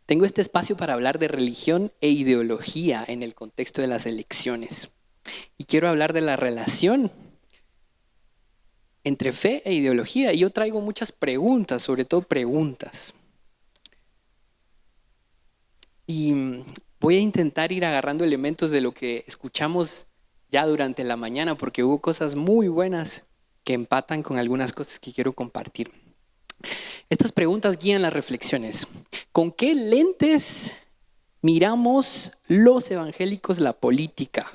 Tengo este espacio para hablar de religión e ideología en el contexto de las elecciones. Y quiero hablar de la relación entre fe e ideología. Y yo traigo muchas preguntas, sobre todo preguntas. Y voy a intentar ir agarrando elementos de lo que escuchamos ya durante la mañana, porque hubo cosas muy buenas que empatan con algunas cosas que quiero compartir. Estas preguntas guían las reflexiones. ¿Con qué lentes miramos los evangélicos la política?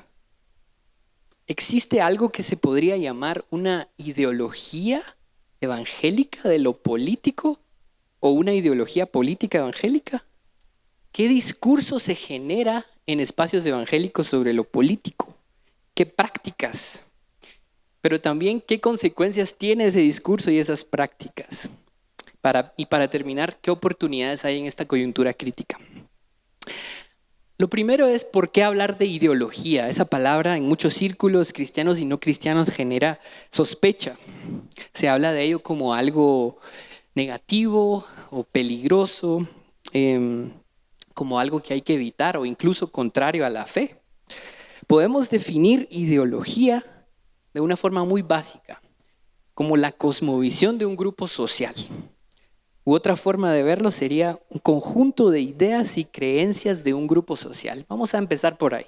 ¿Existe algo que se podría llamar una ideología evangélica de lo político o una ideología política evangélica? ¿Qué discurso se genera en espacios evangélicos sobre lo político? ¿Qué prácticas? Pero también, ¿qué consecuencias tiene ese discurso y esas prácticas? Para terminar, ¿qué oportunidades hay en esta coyuntura crítica? Lo primero es, ¿por qué hablar de ideología? Esa palabra en muchos círculos cristianos y no cristianos genera sospecha. Se habla de ello como algo negativo o peligroso, como algo que hay que evitar o incluso contrario a la fe. Podemos definir ideología de una forma muy básica, como la cosmovisión de un grupo social. U otra forma de verlo sería un conjunto de ideas y creencias de un grupo social. Vamos a empezar por ahí.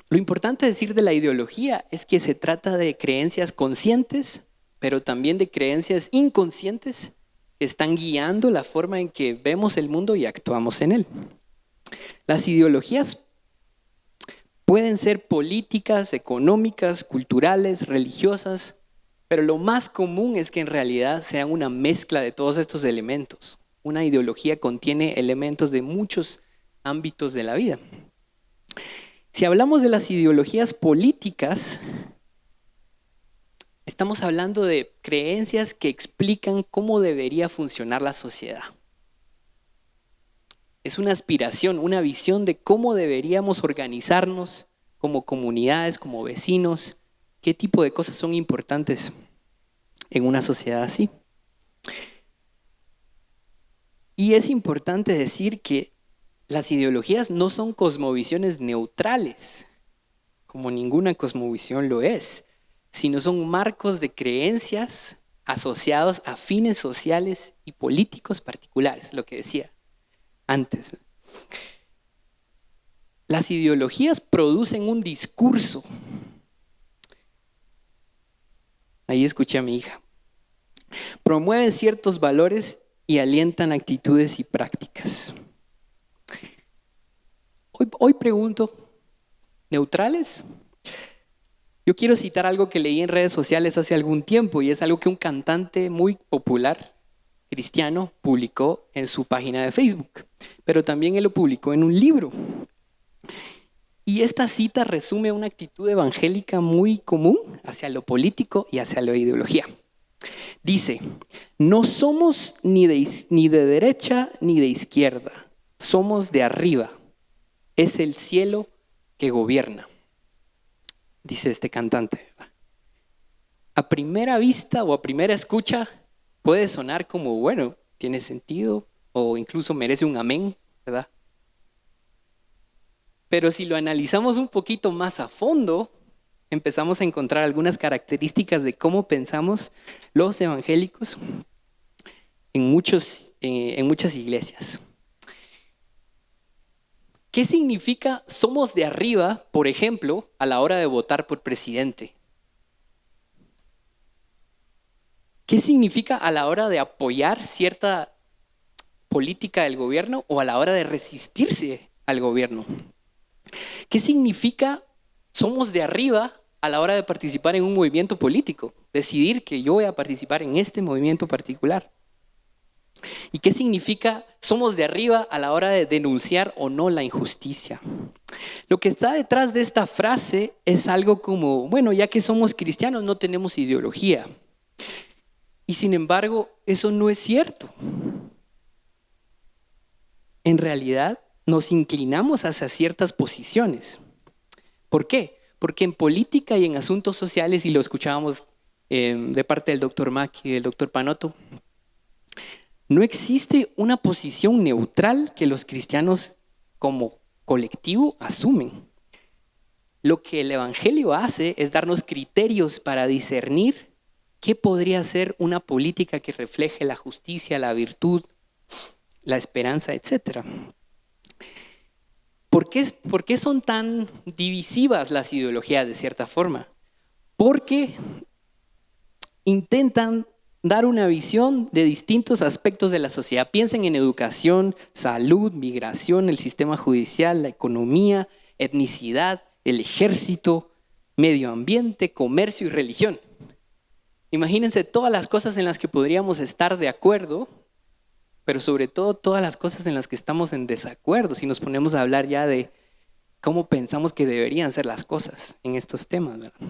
Lo importante decir de la ideología es que se trata de creencias conscientes, pero también de creencias inconscientes que están guiando la forma en que vemos el mundo y actuamos en él. Las ideologías pueden ser políticas, económicas, culturales, religiosas, pero lo más común es que en realidad sean una mezcla de todos estos elementos. Una ideología contiene elementos de muchos ámbitos de la vida. Si hablamos de las ideologías políticas, estamos hablando de creencias que explican cómo debería funcionar la sociedad. Es una aspiración, una visión de cómo deberíamos organizarnos como comunidades, como vecinos, qué tipo de cosas son importantes en una sociedad así. Y es importante decir que las ideologías no son cosmovisiones neutrales, como ninguna cosmovisión lo es, sino son marcos de creencias asociados a fines sociales y políticos particulares, lo que decía antes. Las ideologías producen un discurso. Ahí escuché a mi hija. Promueven ciertos valores y alientan actitudes y prácticas. Hoy pregunto, ¿neutrales? Yo quiero citar algo que leí en redes sociales hace algún tiempo y es algo que un cantante muy popular cristiano publicó en su página de Facebook, pero también él lo publicó en un libro. Y esta cita resume una actitud evangélica muy común hacia lo político y hacia la ideología. Dice, no somos ni de derecha ni de izquierda, somos de arriba. Es el cielo que gobierna, dice este cantante. A primera vista o a primera escucha puede sonar como, bueno, tiene sentido o incluso merece un amén, ¿verdad? Pero si lo analizamos un poquito más a fondo, empezamos a encontrar algunas características de cómo pensamos los evangélicos en muchas iglesias. ¿Qué significa somos de arriba, por ejemplo, a la hora de votar por presidente? ¿Qué significa a la hora de apoyar cierta política del gobierno o a la hora de resistirse al gobierno? ¿Qué significa somos de arriba a la hora de participar en un movimiento político? Decidir que yo voy a participar en este movimiento particular. ¿Y qué significa somos de arriba a la hora de denunciar o no la injusticia? Lo que está detrás de esta frase es algo como, bueno, ya que somos cristianos no tenemos ideología. Y sin embargo, eso no es cierto. En realidad, nos inclinamos hacia ciertas posiciones. ¿Por qué? Porque en política y en asuntos sociales, y lo escuchábamos de parte del doctor Mack y del doctor Panotto, No existe una posición neutral que los cristianos como colectivo asumen. Lo que el Evangelio hace es darnos criterios para discernir qué podría ser una política que refleje la justicia, la virtud, la esperanza, etc. ¿Por qué son tan divisivas las ideologías de cierta forma? Porque intentan dar una visión de distintos aspectos de la sociedad. Piensen en educación, salud, migración, el sistema judicial, la economía, etnicidad, el ejército, medio ambiente, comercio y religión. Imagínense todas las cosas en las que podríamos estar de acuerdo, pero sobre todo todas las cosas en las que estamos en desacuerdo, si nos ponemos a hablar ya de cómo pensamos que deberían ser las cosas en estos temas, ¿verdad?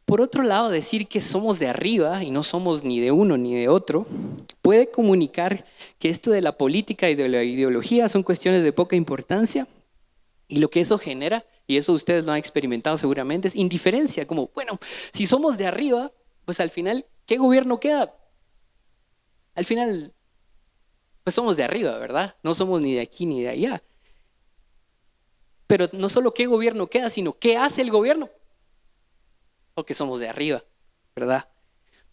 Por otro lado, decir que somos de arriba y no somos ni de uno ni de otro, puede comunicar que esto de la política y de la ideología son cuestiones de poca importancia, y lo que eso genera, y eso ustedes lo han experimentado seguramente, es indiferencia, como, bueno, si somos de arriba, pues al final, ¿qué gobierno queda? Al final, pues somos de arriba, ¿verdad? No somos ni de aquí ni de allá. Pero no solo qué gobierno queda, sino qué hace el gobierno. Porque somos de arriba, ¿verdad?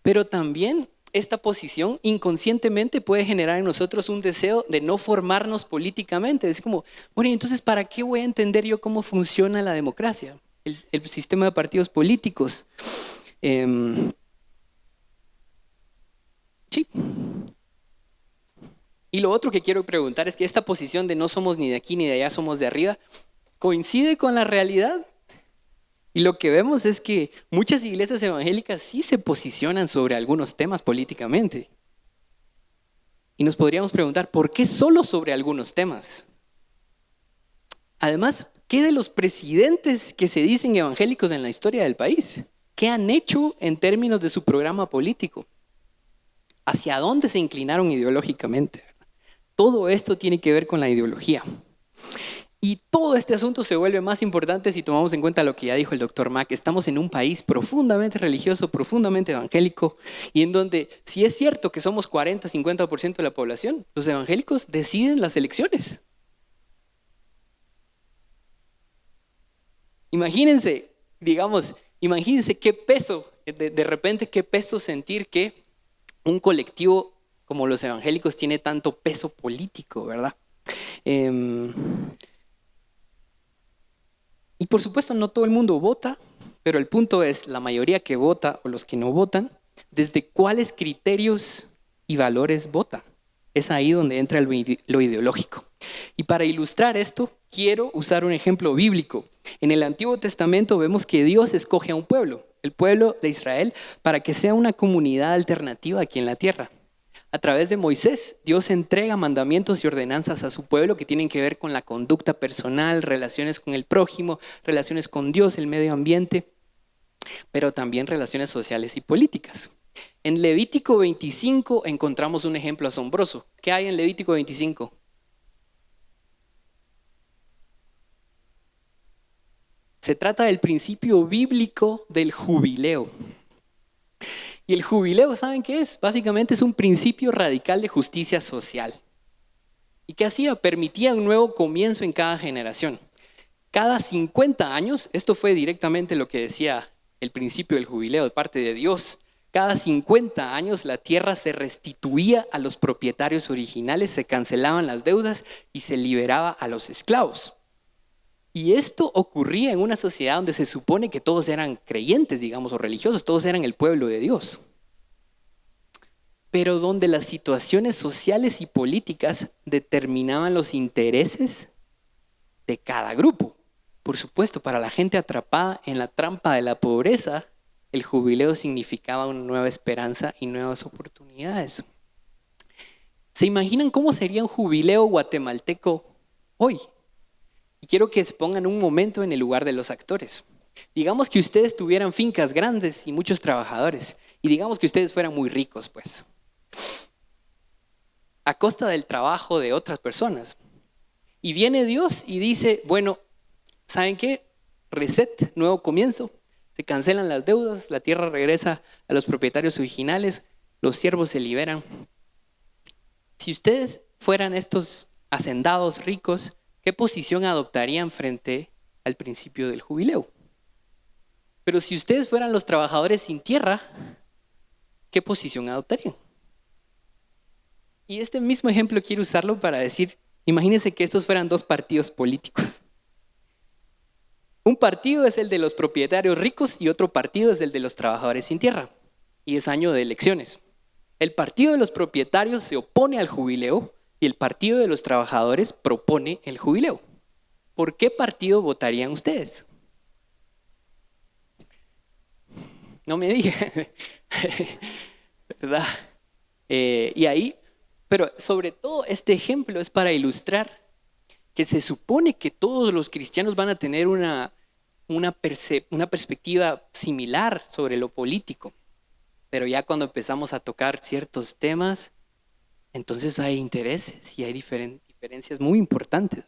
Pero también esta posición inconscientemente puede generar en nosotros un deseo de no formarnos políticamente. Es como, bueno, entonces, ¿para qué voy a entender yo cómo funciona la democracia? El sistema de partidos políticos. Sí. Y lo otro que quiero preguntar es que esta posición de no somos ni de aquí ni de allá, somos de arriba, ¿coincide con la realidad? Y lo que vemos es que muchas iglesias evangélicas sí se posicionan sobre algunos temas políticamente. Y nos podríamos preguntar, ¿por qué solo sobre algunos temas? Además, ¿qué de los presidentes que se dicen evangélicos en la historia del país? ¿Qué han hecho en términos de su programa político? ¿Hacia dónde se inclinaron ideológicamente? Todo esto tiene que ver con la ideología. Y todo este asunto se vuelve más importante si tomamos en cuenta lo que ya dijo el doctor Mack. Estamos en un país profundamente religioso, profundamente evangélico, y en donde, si es cierto que somos 40-50% de la población, los evangélicos deciden las elecciones. Imagínense, imagínense qué peso, de repente qué peso sentir que un colectivo como los evangélicos tiene tanto peso político, ¿verdad? Y por supuesto no todo el mundo vota, pero el punto es la mayoría que vota o los que no votan, ¿desde cuáles criterios y valores vota? Es ahí donde entra lo ideológico. Y para ilustrar esto, quiero usar un ejemplo bíblico. En el Antiguo Testamento vemos que Dios escoge a un pueblo, el pueblo de Israel, para que sea una comunidad alternativa aquí en la tierra. A través de Moisés, Dios entrega mandamientos y ordenanzas a su pueblo que tienen que ver con la conducta personal, relaciones con el prójimo, relaciones con Dios, el medio ambiente, pero también relaciones sociales y políticas. En Levítico 25 encontramos un ejemplo asombroso. ¿Qué hay en Levítico 25? Se trata del principio bíblico del jubileo. Y el jubileo, ¿saben qué es? Básicamente es un principio radical de justicia social. ¿Y qué hacía? Permitía un nuevo comienzo en cada generación. Cada 50 años, esto fue directamente lo que decía el principio del jubileo de parte de Dios. Cada 50 años la tierra se restituía a los propietarios originales, se cancelaban las deudas y se liberaba a los esclavos. Y esto ocurría en una sociedad donde se supone que todos eran creyentes, digamos, o religiosos, todos eran el pueblo de Dios. Pero donde las situaciones sociales y políticas determinaban los intereses de cada grupo. Por supuesto, para la gente atrapada en la trampa de la pobreza, el jubileo significaba una nueva esperanza y nuevas oportunidades. ¿Se imaginan cómo sería un jubileo guatemalteco hoy? Y quiero que se pongan un momento en el lugar de los actores. Digamos que ustedes tuvieran fincas grandes y muchos trabajadores. Y digamos que ustedes fueran muy ricos, pues. A costa del trabajo de otras personas. Y viene Dios y dice, bueno, ¿saben qué? Reset, nuevo comienzo. Se cancelan las deudas, la tierra regresa a los propietarios originales, los siervos se liberan. si ustedes fueran estos hacendados ricos, ¿qué posición adoptarían frente al principio del jubileo? Pero si ustedes fueran los trabajadores sin tierra, ¿qué posición adoptarían? Y este mismo ejemplo quiero usarlo para decir, imagínense que estos fueran dos partidos políticos. Un partido es el de los propietarios ricos y otro partido es el de los trabajadores sin tierra. Y es año de elecciones. El partido de los propietarios se opone al jubileo y el partido de los trabajadores propone el jubileo. ¿Por qué partido votarían ustedes? No me digan, ¿verdad? Y ahí, pero sobre todo este ejemplo es para ilustrar que se supone que todos los cristianos van a tener una perspectiva similar sobre lo político. Pero ya cuando empezamos a tocar ciertos temas, entonces hay intereses y hay diferencias muy importantes.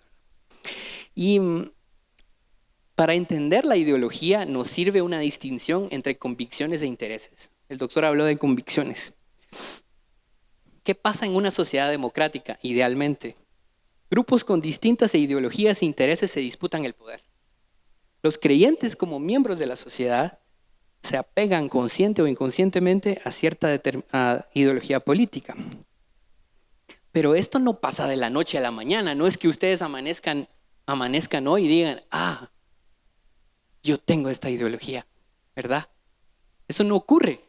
Y para entender la ideología nos sirve una distinción entre convicciones e intereses. El doctor habló de convicciones. ¿Qué pasa en una sociedad democrática? Idealmente, grupos con distintas ideologías e intereses se disputan el poder. Los creyentes como miembros de la sociedad se apegan consciente o inconscientemente a cierta ideología política. Pero esto no pasa de la noche a la mañana. No es que ustedes amanezcan hoy y digan, yo tengo esta ideología, ¿verdad? Eso no ocurre.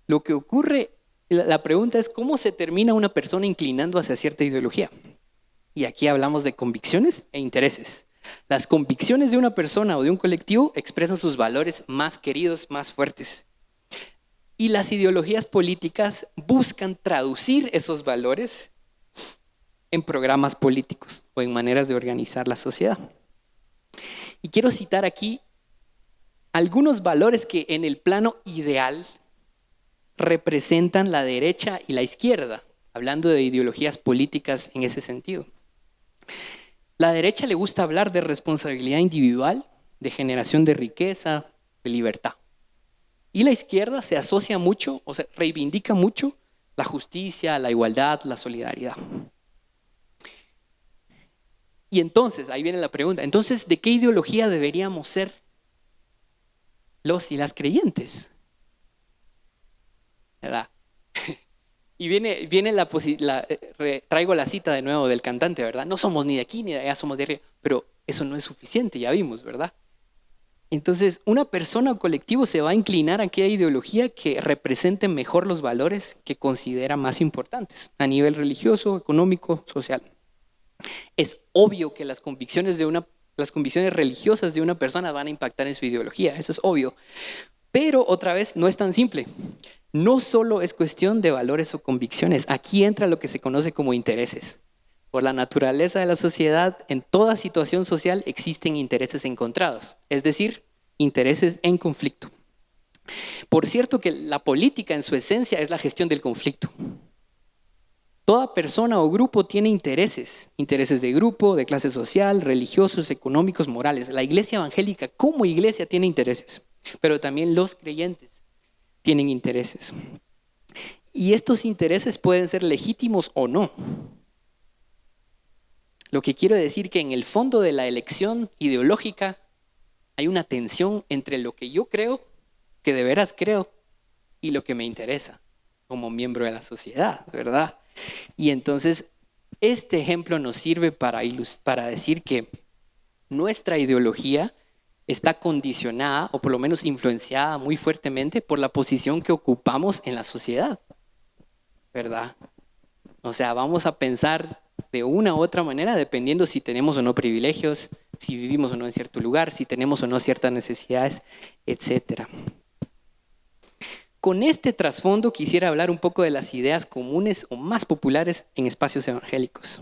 Lo que ocurre, la pregunta es cómo se termina una persona inclinando hacia cierta ideología. Y aquí hablamos de convicciones e intereses. Las convicciones de una persona o de un colectivo expresan sus valores más queridos, más fuertes. Y las ideologías políticas buscan traducir esos valores en programas políticos o en maneras de organizar la sociedad. Y quiero citar aquí algunos valores que en el plano ideal representan la derecha y la izquierda, hablando de ideologías políticas en ese sentido. La derecha le gusta hablar de responsabilidad individual, de generación de riqueza, de libertad. Y la izquierda se asocia mucho, o sea, reivindica mucho la justicia, la igualdad, la solidaridad. Y entonces, ahí viene la pregunta, entonces, ¿de qué ideología deberíamos ser los y las creyentes? ¿Verdad? Y traigo la cita de nuevo del cantante, ¿verdad? No somos ni de aquí ni de allá, somos de arriba. Pero eso no es suficiente, ya vimos, ¿verdad? Entonces, una persona o colectivo se va a inclinar a aquella ideología que represente mejor los valores que considera más importantes a nivel religioso, económico, social. Es obvio que las convicciones religiosas de una persona van a impactar en su ideología, eso es obvio. Pero otra vez, no es tan simple. No solo es cuestión de valores o convicciones. Aquí entra lo que se conoce como intereses. Por la naturaleza de la sociedad, en toda situación social existen intereses encontrados, es decir, intereses en conflicto. Por cierto que la política en su esencia es la gestión del conflicto. Toda persona o grupo tiene intereses de grupo, de clase social, religiosos, económicos, morales. La iglesia evangélica como iglesia tiene intereses, pero también los creyentes tienen intereses. Y estos intereses pueden ser legítimos o no. Lo que quiero decir que en el fondo de la elección ideológica hay una tensión entre lo que yo creo, que de veras creo, y lo que me interesa como miembro de la sociedad, ¿verdad? Y entonces este ejemplo nos sirve para decir que nuestra ideología está condicionada o por lo menos influenciada muy fuertemente por la posición que ocupamos en la sociedad, ¿verdad? O sea, vamos a pensar de una u otra manera dependiendo si tenemos o no privilegios, si vivimos o no en cierto lugar, si tenemos o no ciertas necesidades, etc. Con este trasfondo quisiera hablar un poco de las ideas comunes o más populares en espacios evangélicos.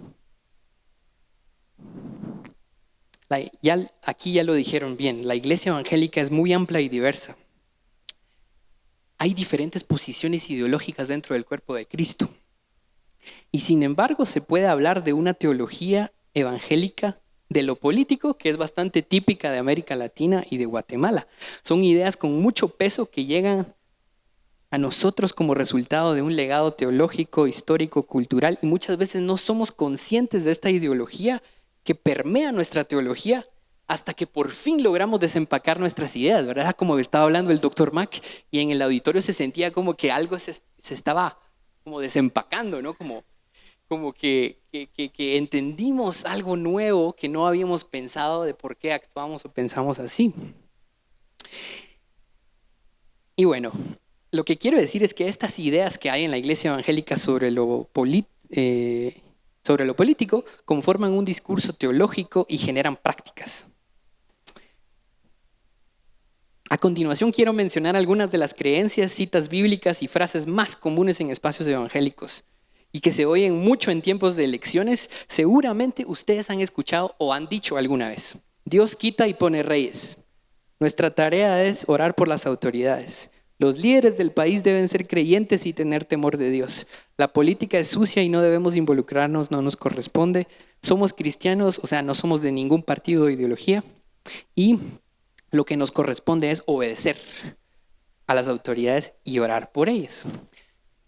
Aquí ya lo dijeron bien, la iglesia evangélica es muy amplia y diversa. Hay diferentes posiciones ideológicas dentro del cuerpo de Cristo. Y sin embargo se puede hablar de una teología evangélica de lo político que es bastante típica de América Latina y de Guatemala. Son ideas con mucho peso que llegan a nosotros como resultado de un legado teológico, histórico, cultural, y muchas veces no somos conscientes de esta ideología que permea nuestra teología hasta que por fin logramos desempacar nuestras ideas, ¿verdad? Como estaba hablando el doctor Mack, y en el auditorio se sentía como que algo se estaba como desempacando, ¿no? Como que entendimos algo nuevo que no habíamos pensado de por qué actuamos o pensamos así. Y bueno, lo que quiero decir es que estas ideas que hay en la iglesia evangélica sobre lo político conforman un discurso teológico y generan prácticas. A continuación quiero mencionar algunas de las creencias, citas bíblicas y frases más comunes en espacios evangélicos y que se oyen mucho en tiempos de elecciones. Seguramente ustedes han escuchado o han dicho alguna vez: Dios quita y pone reyes. Nuestra tarea es orar por las autoridades. Los líderes del país deben ser creyentes y tener temor de Dios. La política es sucia y no debemos involucrarnos, no nos corresponde. Somos cristianos, o sea, no somos de ningún partido o ideología. Y lo que nos corresponde es obedecer a las autoridades y orar por ellas.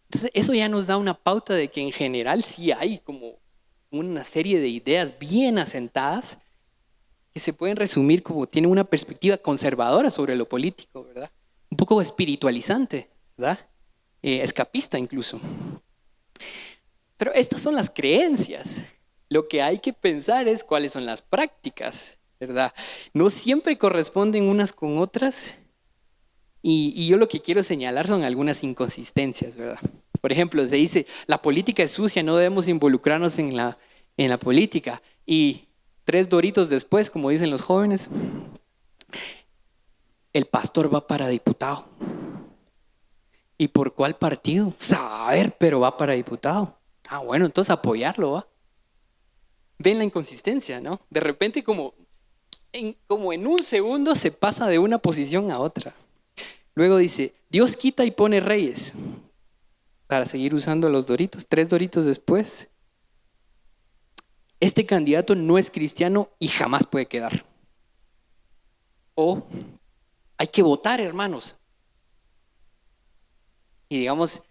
Entonces, eso ya nos da una pauta de que en general sí hay como una serie de ideas bien asentadas que se pueden resumir como tienen una perspectiva conservadora sobre lo político, ¿verdad? Un poco espiritualizante, ¿verdad? Escapista incluso. Pero estas son las creencias. Lo que hay que pensar es cuáles son las prácticas, ¿verdad? No siempre corresponden unas con otras. Y yo lo que quiero señalar son algunas inconsistencias, ¿verdad? Por ejemplo, se dice, la política es sucia, no debemos involucrarnos en la política. Y 3 doritos después, como dicen los jóvenes, el pastor va para diputado. ¿Y por cuál partido? Saber, pero va para diputado. Ah, bueno, entonces apoyarlo, ¿va? Ven la inconsistencia, ¿no? De repente como en un segundo se pasa de una posición a otra. Luego dice, Dios quita y pone reyes. Para seguir usando los doritos. 3 doritos después, este candidato no es cristiano y jamás puede quedar. O hay que votar, hermanos. Y digamos,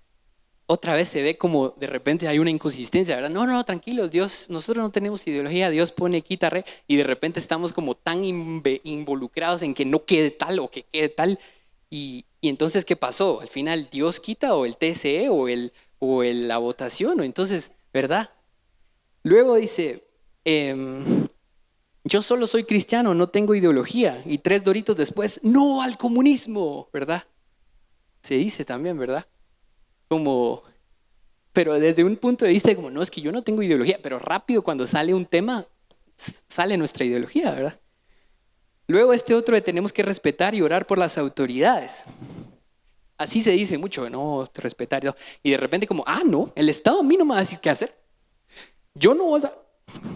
otra vez se ve como de repente hay una inconsistencia, ¿verdad? No, tranquilos, Dios, nosotros no tenemos ideología, Dios pone, quita, rey, y de repente estamos como tan involucrados en que no quede tal o que quede tal. Y entonces, ¿qué pasó? Al final, ¿Dios quita o el TSE o la votación? O entonces, ¿verdad? Luego dice, yo solo soy cristiano, no tengo ideología. Y 3 doritos después, no al comunismo, ¿verdad? Se dice también, ¿verdad? Pero desde un punto de vista como, no, es que yo no tengo ideología, pero rápido cuando sale un tema, sale nuestra ideología, ¿verdad? Luego este otro de tenemos que respetar y orar por las autoridades. Así se dice mucho, ¿no? Respetar. Y de repente como, no, el Estado a mí no me va a decir qué hacer. Yo no,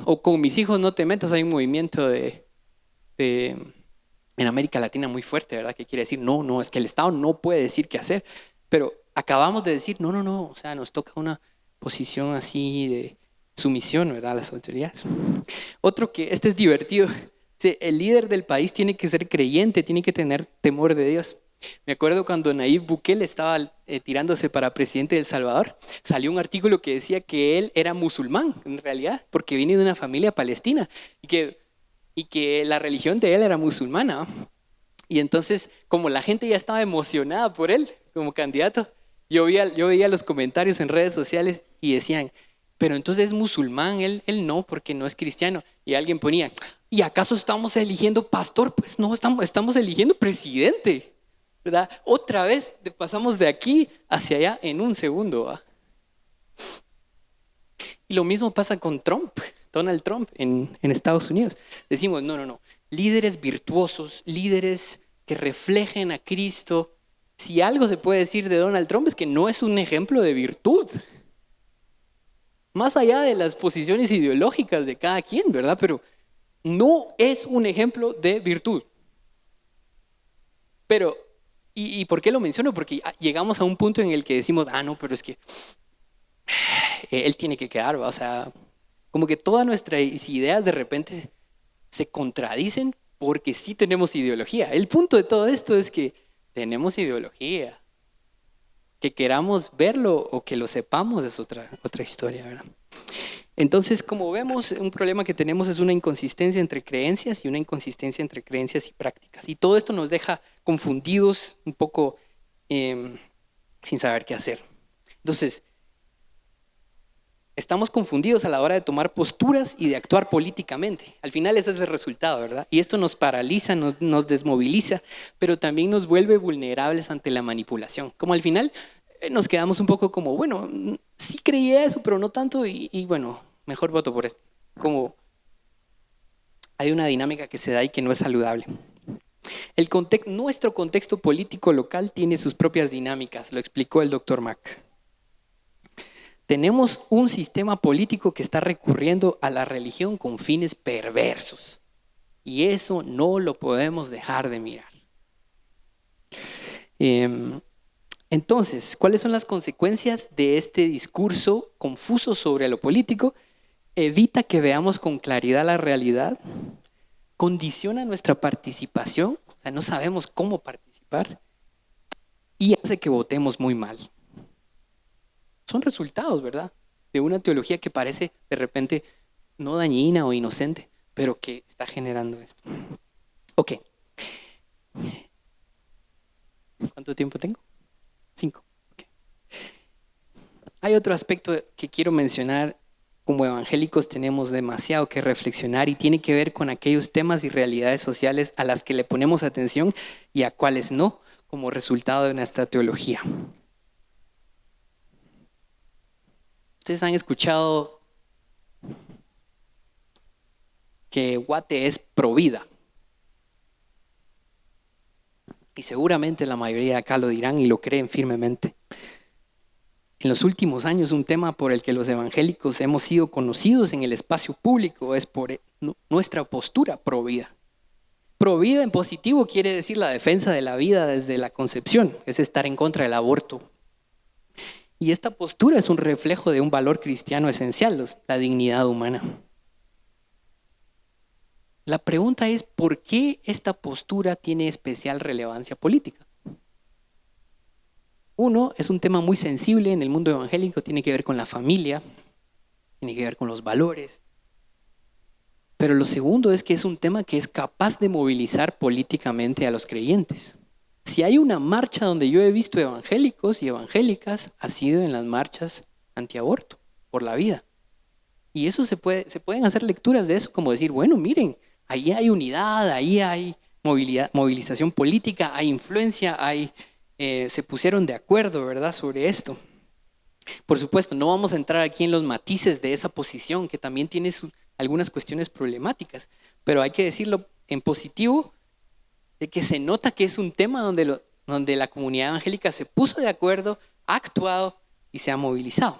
o con mis hijos no te metas, hay un movimiento en América Latina muy fuerte, ¿verdad? Que quiere decir, no, es que el Estado no puede decir qué hacer. Pero acabamos de decir, no, o sea, nos toca una posición así de sumisión, ¿verdad? A las autoridades. Otro que, este es divertido. El líder del país tiene que ser creyente, tiene que tener temor de Dios. Me acuerdo cuando Nayib Bukele estaba tirándose para presidente de El Salvador, salió un artículo que decía que él era musulmán, en realidad, porque viene de una familia palestina y que la religión de él era musulmana. Y entonces, como la gente ya estaba emocionada por él como candidato, yo veía los comentarios en redes sociales y decían, pero entonces es musulmán, él no, porque no es cristiano. Y alguien ponía, ¿y acaso estamos eligiendo pastor? Pues no, estamos eligiendo presidente, ¿verdad? Otra vez pasamos de aquí hacia allá en un segundo, ¿va? Y lo mismo pasa con Donald Trump en Estados Unidos. Decimos, no, líderes virtuosos, líderes que reflejen a Cristo. Si algo se puede decir de Donald Trump es que no es un ejemplo de virtud. Más allá de las posiciones ideológicas de cada quien, ¿verdad? Pero no es un ejemplo de virtud. Pero, ¿y por qué lo menciono? Porque llegamos a un punto en el que decimos, no, pero es que él tiene que quedar, ¿va? O sea, como que todas nuestras ideas de repente se contradicen porque sí tenemos ideología. El punto de todo esto es que tenemos ideología. Que queramos verlo o que lo sepamos es otra historia, ¿verdad? Entonces, como vemos, un problema que tenemos es una inconsistencia entre creencias y una inconsistencia entre creencias y prácticas. Y todo esto nos deja confundidos, un poco sin saber qué hacer. Entonces, estamos confundidos a la hora de tomar posturas y de actuar políticamente. Al final ese es el resultado, ¿verdad? Y esto nos paraliza, nos desmoviliza, pero también nos vuelve vulnerables ante la manipulación. Como al final nos quedamos un poco como, bueno, sí creía eso, pero no tanto y bueno, mejor voto por esto. Como hay una dinámica que se da y que no es saludable. Nuestro contexto político local tiene sus propias dinámicas, lo explicó el doctor Mack. Tenemos un sistema político que está recurriendo a la religión con fines perversos. Y eso no lo podemos dejar de mirar. Entonces, ¿cuáles son las consecuencias de este discurso confuso sobre lo político? Evita que veamos con claridad la realidad, condiciona nuestra participación, o sea, no sabemos cómo participar, y hace que votemos muy mal. Son resultados, ¿verdad? De una teología que parece de repente no dañina o inocente, pero que está generando esto. Ok. ¿Cuánto tiempo tengo? 5. Okay. Hay otro aspecto que quiero mencionar. Como evangélicos tenemos demasiado que reflexionar y tiene que ver con aquellos temas y realidades sociales a las que le ponemos atención y a cuáles no, como resultado de nuestra teología. Ustedes han escuchado que Guate es pro vida. Y seguramente la mayoría de acá lo dirán y lo creen firmemente. En los últimos años, un tema por el que los evangélicos hemos sido conocidos en el espacio público es por nuestra postura pro vida. Pro vida en positivo quiere decir la defensa de la vida desde la concepción, es estar en contra del aborto. Y esta postura es un reflejo de un valor cristiano esencial, la dignidad humana. La pregunta es, ¿por qué esta postura tiene especial relevancia política? Uno, es un tema muy sensible en el mundo evangélico, tiene que ver con la familia, tiene que ver con los valores. Pero lo segundo es que es un tema que es capaz de movilizar políticamente a los creyentes. Si hay una marcha donde yo he visto evangélicos y evangélicas, ha sido en las marchas antiaborto, por la vida. Y eso se pueden hacer lecturas de eso, como decir, bueno, miren, ahí hay unidad, ahí hay movilización política, hay influencia, se pusieron de acuerdo, ¿verdad?, sobre esto. Por supuesto, no vamos a entrar aquí en los matices de esa posición, que también tiene algunas cuestiones problemáticas, pero hay que decirlo en positivo, de que se nota que es un tema donde la comunidad evangélica se puso de acuerdo, ha actuado y se ha movilizado.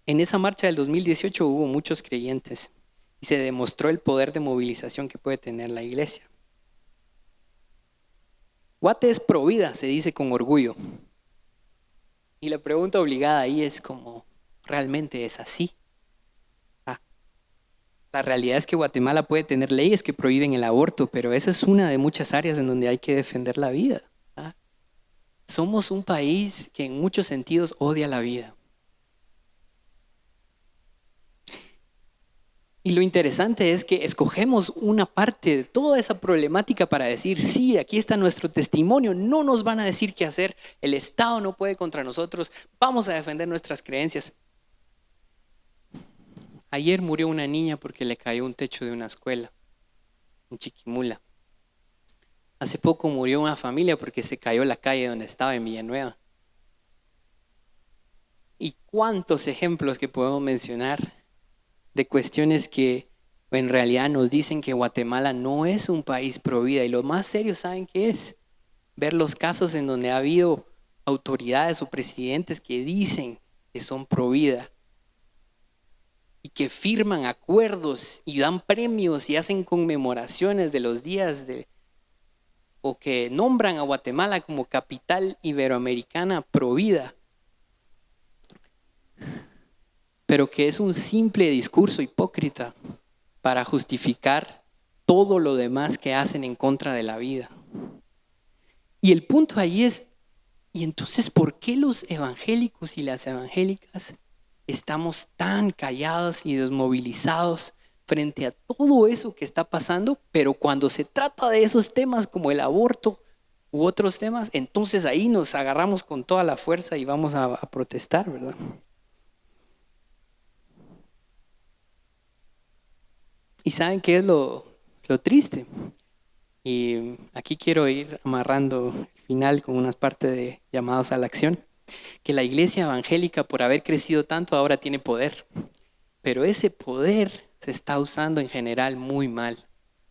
En esa marcha del 2018 hubo muchos creyentes y se demostró el poder de movilización que puede tener la iglesia. Guate es pro vida, se dice con orgullo. Y la pregunta obligada ahí es como, ¿realmente es así? La realidad es que Guatemala puede tener leyes que prohíben el aborto, pero esa es una de muchas áreas en donde hay que defender la vida. Somos un país que en muchos sentidos odia la vida. Y lo interesante es que escogemos una parte de toda esa problemática para decir, sí, aquí está nuestro testimonio, no nos van a decir qué hacer, el Estado no puede contra nosotros, vamos a defender nuestras creencias. Ayer murió una niña porque le cayó un techo de una escuela en Chiquimula. Hace poco murió una familia porque se cayó la calle donde estaba en Villanueva. ¿Y cuántos ejemplos que podemos mencionar de cuestiones que en realidad nos dicen que Guatemala no es un país pro vida? Y lo más serio, ¿saben qué es? Ver los casos en donde ha habido autoridades o presidentes que dicen que son pro vida y que firman acuerdos y dan premios y hacen conmemoraciones de los días o que nombran a Guatemala como capital iberoamericana pro vida, pero que es un simple discurso hipócrita para justificar todo lo demás que hacen en contra de la vida. Y el punto ahí es, ¿y entonces por qué los evangélicos y las evangélicas estamos tan callados y desmovilizados frente a todo eso que está pasando? Pero cuando se trata de esos temas como el aborto u otros temas, entonces ahí nos agarramos con toda la fuerza y vamos a protestar, ¿verdad? ¿Y saben qué es lo triste? Y aquí quiero ir amarrando el final con unas partes de llamados a la acción. Que la iglesia evangélica, por haber crecido tanto, ahora tiene poder. Pero ese poder se está usando en general muy mal.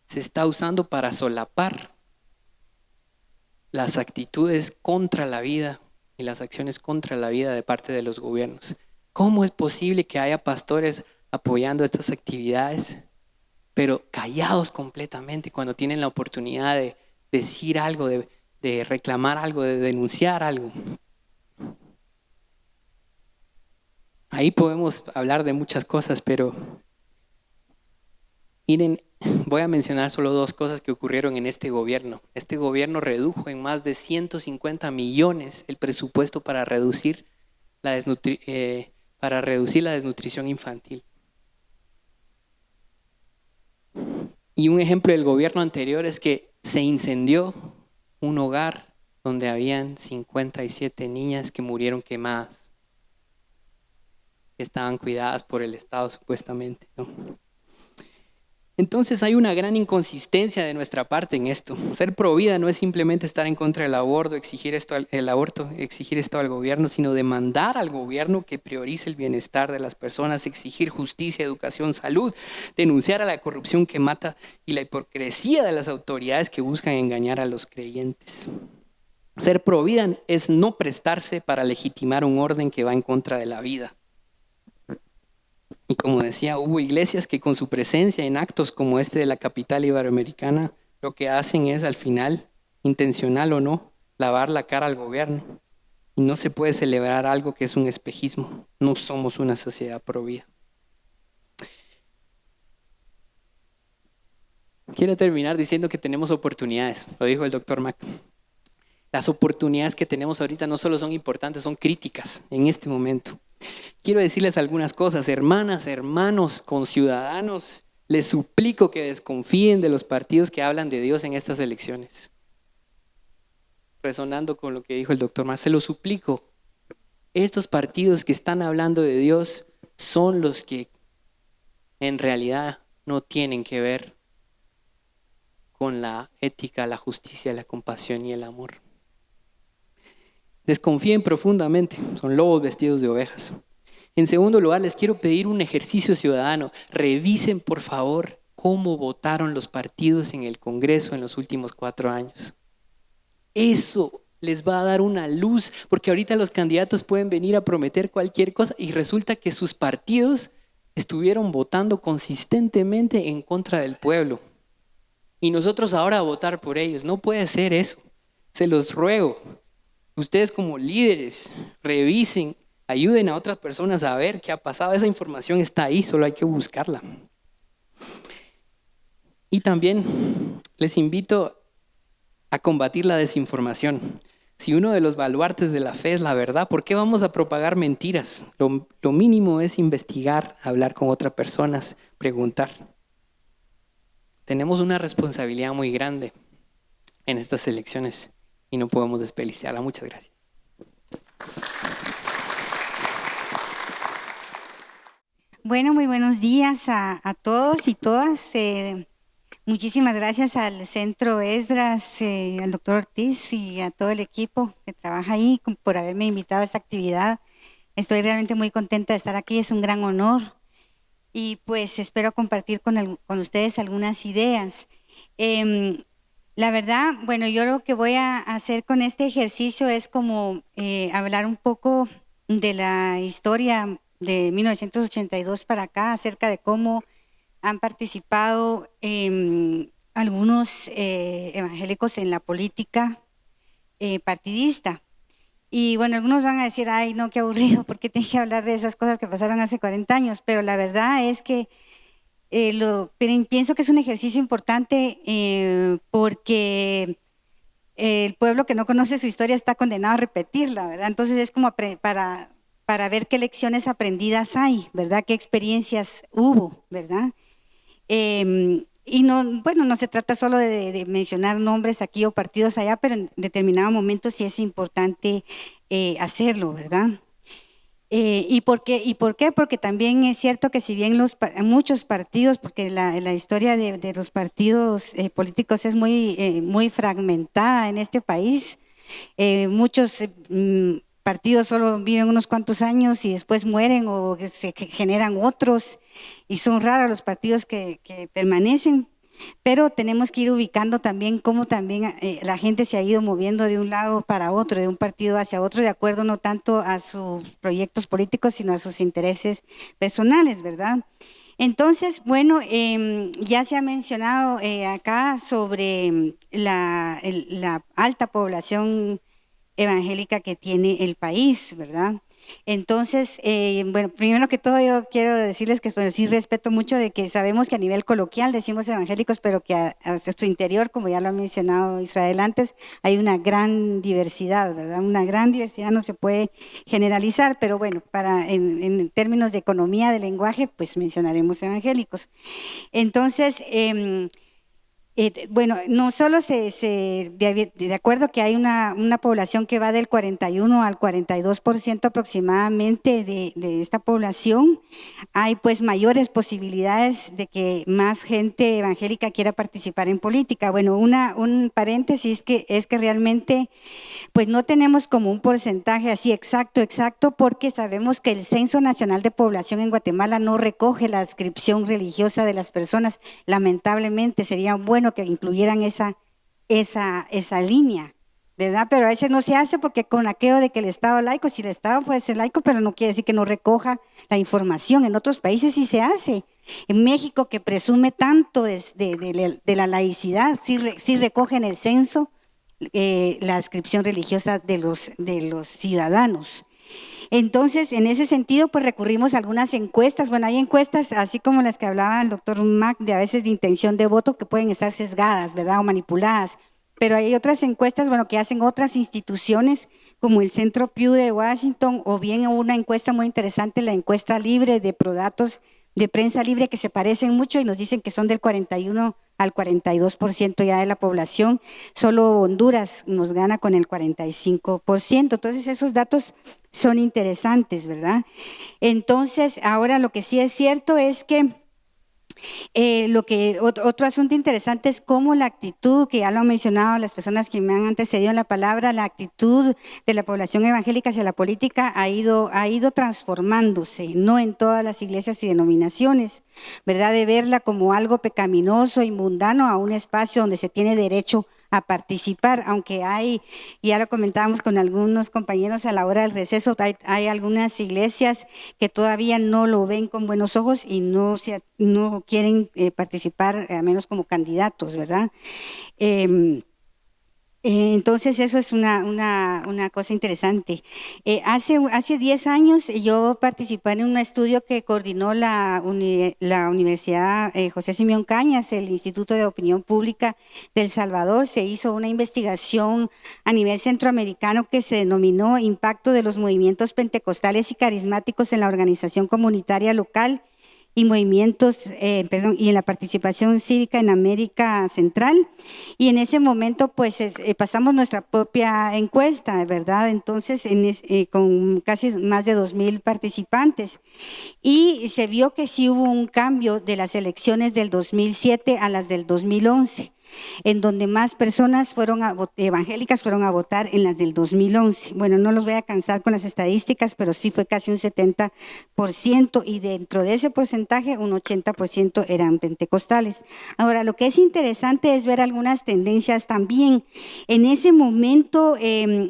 Se está usando para solapar las actitudes contra la vida y las acciones contra la vida de parte de los gobiernos. ¿Cómo es posible que haya pastores apoyando estas actividades, pero callados completamente cuando tienen la oportunidad de decir algo, de reclamar algo, de denunciar algo? Ahí podemos hablar de muchas cosas, pero miren, voy a mencionar solo dos cosas que ocurrieron en este gobierno. Este gobierno redujo en más de 150 millones el presupuesto para reducir la desnutrición infantil. Y un ejemplo del gobierno anterior es que se incendió un hogar donde habían 57 niñas que murieron quemadas, que estaban cuidadas por el Estado supuestamente, ¿no? Entonces hay una gran inconsistencia de nuestra parte en esto. Ser pro vida no es simplemente estar en contra del aborto, exigir esto al gobierno, sino demandar al gobierno que priorice el bienestar de las personas, exigir justicia, educación, salud, denunciar a la corrupción que mata y la hipocresía de las autoridades que buscan engañar a los creyentes. Ser pro vida es no prestarse para legitimar un orden que va en contra de la vida. Y como decía, hubo iglesias que con su presencia en actos como este de la capital iberoamericana, lo que hacen es al final, intencional o no, lavar la cara al gobierno. Y no se puede celebrar algo que es un espejismo. No somos una sociedad pro vida. Quiero terminar diciendo que tenemos oportunidades, lo dijo el doctor Mack. Las oportunidades que tenemos ahorita no solo son importantes, son críticas en este momento. Quiero decirles algunas cosas, hermanas, hermanos, conciudadanos, les suplico que desconfíen de los partidos que hablan de Dios en estas elecciones. Resonando con lo que dijo el doctor Mar, se lo suplico. Estos partidos que están hablando de Dios son los que en realidad no tienen que ver con la ética, la justicia, la compasión y el amor. Desconfíen profundamente, son lobos vestidos de ovejas. En segundo lugar, les quiero pedir un ejercicio ciudadano. Revisen, por favor, cómo votaron los partidos en el Congreso en los últimos 4 años. Eso les va a dar una luz, porque ahorita los candidatos pueden venir a prometer cualquier cosa y resulta que sus partidos estuvieron votando consistentemente en contra del pueblo. Y nosotros ahora a votar por ellos. No puede ser eso. Se los ruego. Ustedes como líderes, revisen, ayuden a otras personas a ver qué ha pasado. Esa información está ahí, solo hay que buscarla. Y también les invito a combatir la desinformación. Si uno de los baluartes de la fe es la verdad, ¿por qué vamos a propagar mentiras? Lo mínimo es investigar, hablar con otras personas, preguntar. Tenemos una responsabilidad muy grande en estas elecciones y no podemos desperdiciarla. Muchas gracias. Bueno, muy buenos días a todos y todas. Muchísimas gracias al Centro Esdras, al doctor Ortiz y a todo el equipo que trabaja ahí por haberme invitado a esta actividad. Estoy realmente muy contenta de estar aquí, es un gran honor. Y pues espero compartir con ustedes algunas ideas. La verdad, bueno, yo lo que voy a hacer con este ejercicio es como hablar un poco de la historia de 1982 para acá, acerca de cómo han participado algunos evangélicos en la política partidista. Y bueno, algunos van a decir, ay, no, qué aburrido, ¿por qué tengo que hablar de esas cosas que pasaron hace 40 años? Pero la verdad es que pienso que es un ejercicio importante porque el pueblo que no conoce su historia está condenado a repetirla, ¿verdad? Entonces es como para ver qué lecciones aprendidas hay, ¿verdad? ¿Qué experiencias hubo, ¿verdad? Y no, bueno, no se trata solo de mencionar nombres aquí o partidos allá, pero en determinado momento sí es importante hacerlo, ¿verdad? ¿Y por qué? ¿Y por qué? Porque también es cierto que si bien muchos partidos, porque la historia de los partidos políticos es muy fragmentada en este país, muchos partidos solo viven unos cuantos años y después mueren o que se generan otros, y son raros los partidos que permanecen. Pero tenemos que ir ubicando también cómo también la gente se ha ido moviendo de un lado para otro, de un partido hacia otro, de acuerdo no tanto a sus proyectos políticos, sino a sus intereses personales, ¿verdad? Entonces, bueno, ya se ha mencionado acá sobre la alta población evangélica que tiene el país, ¿verdad? Entonces, bueno, primero que todo yo quiero decirles que bueno, sí respeto mucho de que sabemos que a nivel coloquial decimos evangélicos, pero que hacia su interior, como ya lo ha mencionado Israel antes, hay una gran diversidad, ¿verdad? Una gran diversidad no se puede generalizar, pero bueno, en términos de economía de lenguaje, pues mencionaremos evangélicos. Entonces, bueno, no solo de acuerdo que hay una población que va del 41 al 42% aproximadamente de esta población, hay pues mayores posibilidades de que más gente evangélica quiera participar en política. Bueno, un paréntesis es que realmente pues no tenemos como un porcentaje así exacto, porque sabemos que el Censo Nacional de Población en Guatemala no recoge la adscripción religiosa de las personas. Lamentablemente sería bueno que incluyeran esa línea, ¿verdad? Pero a veces no se hace porque con aquello de que el Estado laico, si el Estado puede ser laico, pero no quiere decir que no recoja la información. En otros países sí se hace. En México, que presume tanto de la laicidad, sí recogen el censo la adscripción religiosa de los ciudadanos. Entonces, en ese sentido, pues recurrimos a algunas encuestas. Bueno, hay encuestas, así como las que hablaba el doctor Mac, de a veces de intención de voto, que pueden estar sesgadas, ¿verdad? O manipuladas. Pero hay otras encuestas, bueno, que hacen otras instituciones, como el Centro Pew de Washington, o bien una encuesta muy interesante, la encuesta libre de Prodatos de Prensa Libre, que se parecen mucho y nos dicen que son del 41 al 42% ya de la población. Solo Honduras nos gana con el 45%. Entonces, esos datos son interesantes, ¿verdad? Entonces, ahora lo que sí es cierto es que otro asunto interesante es cómo la actitud, que ya lo han mencionado las personas que me han antecedido en la palabra, la actitud de la población evangélica hacia la política ha ido transformándose, no en todas las iglesias y denominaciones, ¿verdad? De verla como algo pecaminoso y mundano a un espacio donde se tiene derecho a participar, aunque ya lo comentábamos con algunos compañeros a la hora del receso, hay algunas iglesias que todavía no lo ven con buenos ojos y no quieren participar, al menos como candidatos, ¿verdad? Entonces eso es una cosa interesante. Hace 10 años yo participé en un estudio que coordinó la Universidad José Simeón Cañas, el Instituto de Opinión Pública de El Salvador. Se hizo una investigación a nivel centroamericano que se denominó Impacto de los movimientos pentecostales y carismáticos en la organización comunitaria local y movimientos, y en la participación cívica en América Central. Y en ese momento, pues, pasamos nuestra propia encuesta, ¿verdad? Entonces, con casi más de 2,000 participantes. Y se vio que sí hubo un cambio de las elecciones del 2007 a las del 2011, en donde más personas evangélicas fueron a votar en las del 2011. Bueno, no los voy a cansar con las estadísticas, pero sí fue casi un 70%, y dentro de ese porcentaje un 80% eran pentecostales. Ahora, lo que es interesante es ver algunas tendencias también. En ese momento, en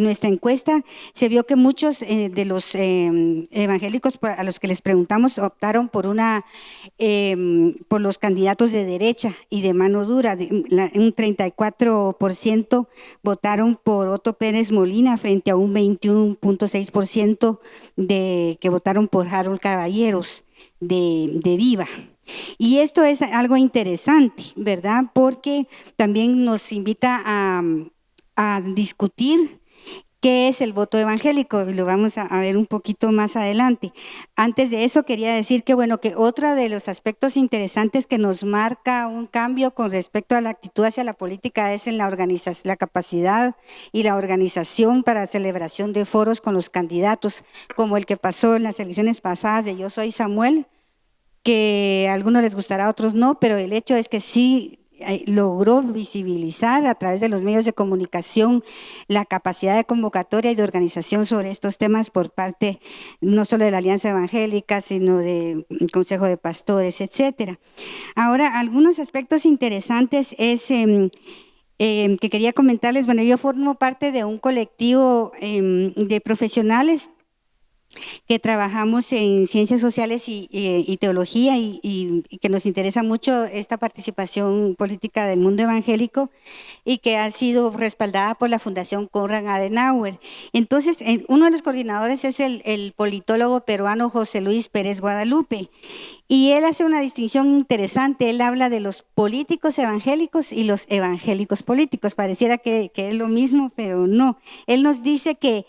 nuestra encuesta, se vio que muchos de los evangélicos a los que les preguntamos optaron por los candidatos de derecha y de mano dura. Un 34% votaron por Otto Pérez Molina frente a un 21.6% que votaron por Harold Caballeros de Viva. Y esto es algo interesante, ¿verdad? Porque también nos invita a discutir qué es el voto evangélico, y lo vamos a ver un poquito más adelante. Antes de eso quería decir que, bueno, que otro de los aspectos interesantes que nos marca un cambio con respecto a la actitud hacia la política es en la organización, la capacidad y la organización para celebración de foros con los candidatos, como el que pasó en las elecciones pasadas de Yo Soy Samuel, que a algunos les gustará, a otros no, pero el hecho es que sí logró visibilizar a través de los medios de comunicación la capacidad de convocatoria y de organización sobre estos temas por parte no solo de la Alianza Evangélica, sino del Consejo de Pastores, etcétera. Ahora, algunos aspectos interesantes es que quería comentarles. Bueno, yo formo parte de un colectivo de profesionales que trabajamos en ciencias sociales y teología y que nos interesa mucho esta participación política del mundo evangélico y que ha sido respaldada por la Fundación Konrad Adenauer. Entonces, uno de los coordinadores es el politólogo peruano José Luis Pérez Guadalupe, y él hace una distinción interesante. Él habla de los políticos evangélicos y los evangélicos políticos. Pareciera que es lo mismo, pero no. Él nos dice que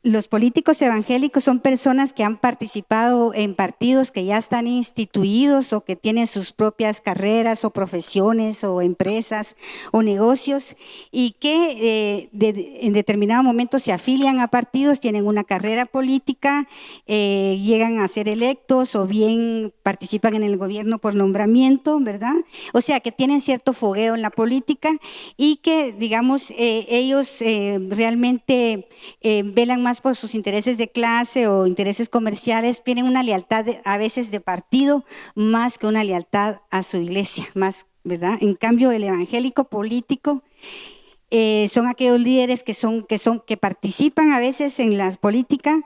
los políticos evangélicos son personas que han participado en partidos que ya están instituidos o que tienen sus propias carreras o profesiones o empresas o negocios y que en determinado momento se afilian a partidos, tienen una carrera política, llegan a ser electos o bien participan en el gobierno por nombramiento, ¿verdad? O sea, que tienen cierto fogueo en la política y que, digamos, ellos realmente velan más por sus intereses de clase o intereses comerciales, tienen una lealtad a veces de partido más que una lealtad a su iglesia, más, ¿verdad? En cambio, el evangélico político son aquellos líderes que participan a veces en la política,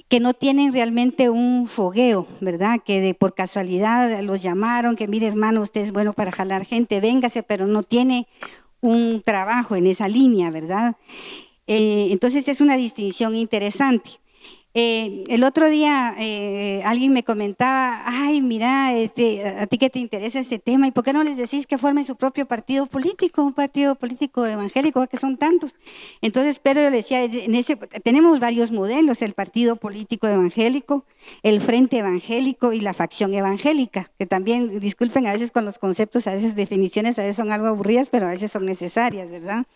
que no tienen realmente un fogueo, ¿verdad? Que por casualidad los llamaron, que mire hermano, usted es bueno para jalar gente, véngase, pero no tiene un trabajo en esa línea, ¿verdad? Entonces es una distinción interesante. El otro día alguien me comentaba, ay, mira, a ti que te interesa este tema, ¿y por qué no les decís que formen su propio partido político, un partido político evangélico, que son tantos? Entonces, pero yo le decía, tenemos varios modelos: el partido político evangélico, el frente evangélico y la facción evangélica, que también, disculpen a veces con los conceptos, a veces definiciones, a veces son algo aburridas, pero a veces son necesarias, ¿verdad?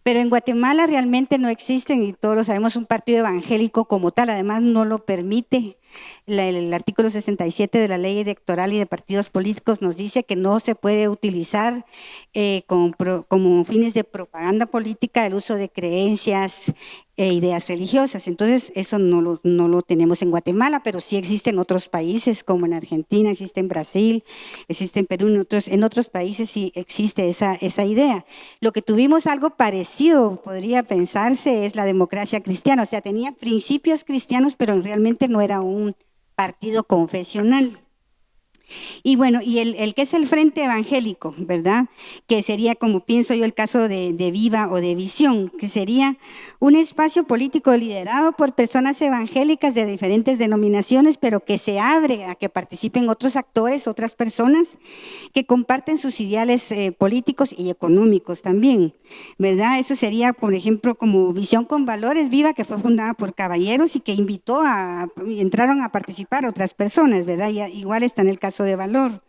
Pero en Guatemala realmente no existen, y todos lo sabemos, un partido evangélico como tal. Además, no lo permite. El artículo 67 de la Ley Electoral y de Partidos Políticos nos dice que no se puede utilizar como fines de propaganda política el uso de creencias e ideas religiosas. Entonces, eso no lo tenemos en Guatemala, pero sí existe en otros países, como en Argentina, existe en Brasil, existe en Perú, en otros países sí existe esa idea. Lo que tuvimos algo parecido, podría pensarse, es la democracia cristiana. O sea, tenía principios cristianos, pero realmente no era un partido confesional. Y bueno, y el que es el Frente Evangélico, ¿verdad? Que sería, como pienso yo, el caso de Viva o de Visión, que sería un espacio político liderado por personas evangélicas de diferentes denominaciones, pero que se abre a que participen otros actores, otras personas que comparten sus ideales políticos y económicos también, ¿verdad? Eso sería, por ejemplo, como Visión con Valores Viva, que fue fundada por caballeros y que entraron a participar otras personas, ¿verdad? Y igual está en el caso de Valor.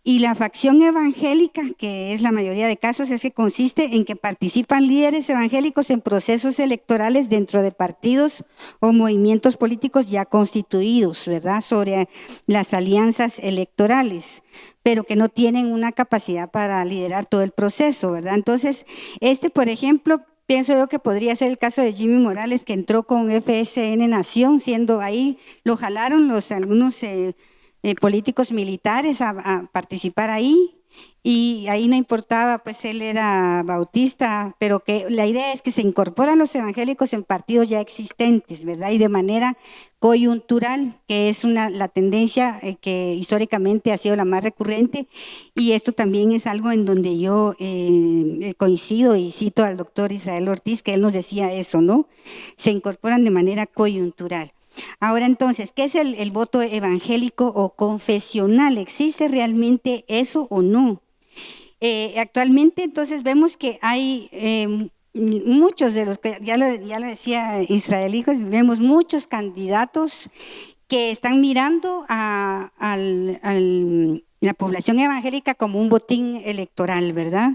Y la facción evangélica, que es la mayoría de casos, es que consiste en que participan líderes evangélicos en procesos electorales dentro de partidos o movimientos políticos ya constituidos, ¿verdad?, sobre las alianzas electorales, pero que no tienen una capacidad para liderar todo el proceso, ¿verdad? Entonces, por ejemplo, pienso yo que podría ser el caso de Jimmy Morales, que entró con FSN Nación, siendo ahí, lo jalaron algunos políticos militares a participar ahí, y ahí no importaba, pues él era bautista, pero que la idea es que se incorporan los evangélicos en partidos ya existentes, ¿verdad? Y de manera coyuntural, que es la tendencia que históricamente ha sido la más recurrente, y esto también es algo en donde yo coincido y cito al doctor Israel Ortiz, que él nos decía eso, ¿no? Se incorporan de manera coyuntural. Ahora entonces, ¿qué es el voto evangélico o confesional? ¿Existe realmente eso o no? Actualmente entonces vemos que hay muchos de los que, ya lo decía Israel Hijos, vemos muchos candidatos que están mirando a la población evangélica como un botín electoral, ¿verdad?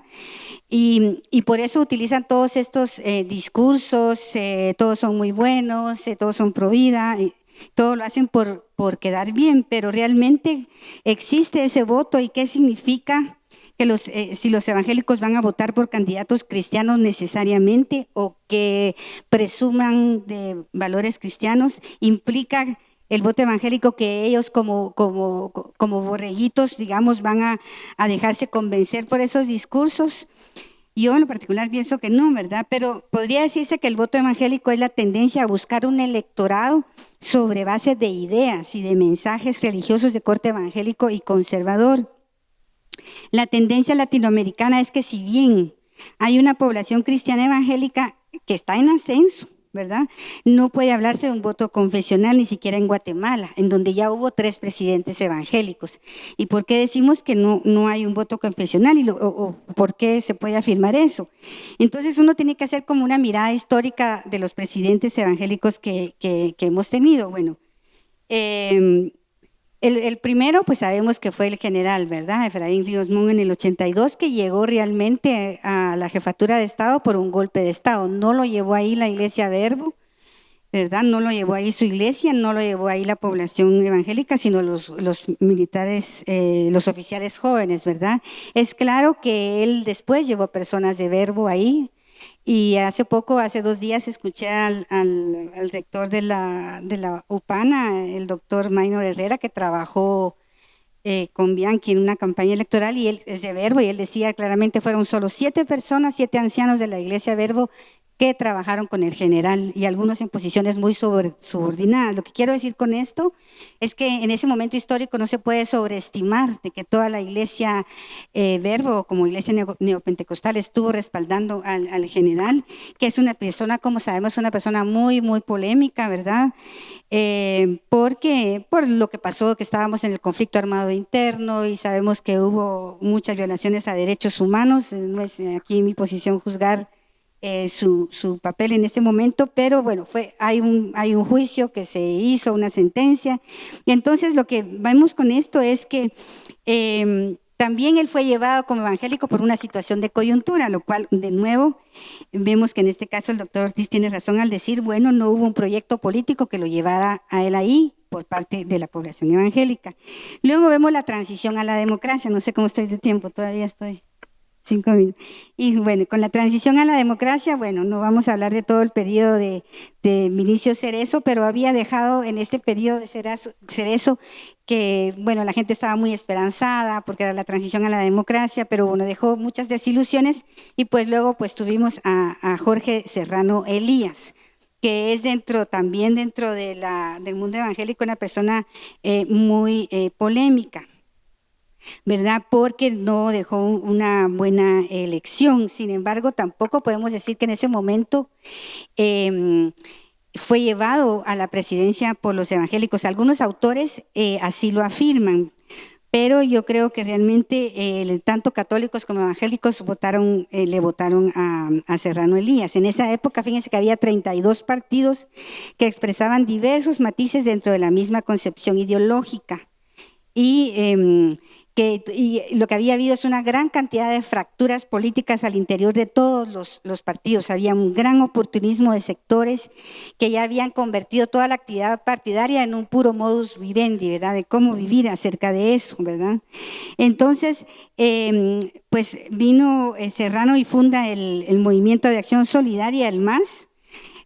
Y por eso utilizan todos estos discursos, todos son muy buenos, todos son pro vida, todo lo hacen por quedar bien, pero realmente existe ese voto y qué significa que si los evangélicos van a votar por candidatos cristianos necesariamente o que presuman de valores cristianos, implica el voto evangélico que ellos como borreguitos, digamos, van a dejarse convencer por esos discursos. Yo en lo particular pienso que no, ¿verdad? Pero podría decirse que el voto evangélico es la tendencia a buscar un electorado sobre base de ideas y de mensajes religiosos de corte evangélico y conservador. La tendencia latinoamericana es que si bien hay una población cristiana evangélica que está en ascenso, ¿verdad? No puede hablarse de un voto confesional ni siquiera en Guatemala, en donde ya hubo 3 presidentes evangélicos. ¿Y por qué decimos que no hay un voto confesional o por qué se puede afirmar eso? Entonces uno tiene que hacer como una mirada histórica de los presidentes evangélicos que hemos tenido. Bueno, el primero, pues sabemos que fue el general, ¿verdad? Efraín Ríos Montt en el 82, que llegó realmente a la jefatura de Estado por un golpe de Estado. No lo llevó ahí la Iglesia Verbo, ¿verdad? No lo llevó ahí su iglesia, no lo llevó ahí la población evangélica, sino los militares, los oficiales jóvenes, ¿verdad? Es claro que él después llevó personas de Verbo ahí. Y hace 2 días, escuché al rector de la UPANA, el doctor Maynor Herrera, que trabajó con Bianchi en una campaña electoral, y él es de Verbo, y él decía claramente fueron solo 7 personas, 7 ancianos de la iglesia Verbo que trabajaron con el general y algunos en posiciones muy subordinadas. Lo que quiero decir con esto es que en ese momento histórico no se puede sobreestimar de que toda la iglesia Verbo, como iglesia neopentecostal, estuvo respaldando al general, que es una persona, como sabemos, una persona muy, muy polémica, ¿verdad? Porque por lo que pasó, que estábamos en el conflicto armado interno y sabemos que hubo muchas violaciones a derechos humanos. No es aquí mi posición juzgar su papel en este momento, pero bueno, hay un juicio que se hizo, una sentencia, y entonces lo que vemos con esto es que también él fue llevado como evangélico por una situación de coyuntura, lo cual de nuevo vemos que en este caso el doctor Ortiz tiene razón al decir, bueno, no hubo un proyecto político que lo llevara a él ahí por parte de la población evangélica. Luego vemos la transición a la democracia, no sé cómo estoy de tiempo, todavía estoy 5 minutos. Y bueno, con la transición a la democracia, bueno, no vamos a hablar de todo el periodo de Vinicio Cerezo, pero había dejado en este periodo de Cerezo que, bueno, la gente estaba muy esperanzada porque era la transición a la democracia, pero bueno, dejó muchas desilusiones y pues luego pues tuvimos a Jorge Serrano Elías, que es también dentro del mundo evangélico una persona muy polémica, ¿verdad? Porque no dejó una buena elección. Sin embargo, tampoco podemos decir que en ese momento fue llevado a la presidencia por los evangélicos. Algunos autores así lo afirman, pero yo creo que realmente tanto católicos como evangélicos le votaron a Serrano Elías. En esa época, fíjense que había 32 partidos que expresaban diversos matices dentro de la misma concepción ideológica. Y lo que había habido es una gran cantidad de fracturas políticas al interior de todos los partidos. Había un gran oportunismo de sectores que ya habían convertido toda la actividad partidaria en un puro modus vivendi, ¿verdad? De cómo vivir acerca de eso, ¿verdad? Entonces, pues vino Serrano y funda el Movimiento de Acción Solidaria, el MAS,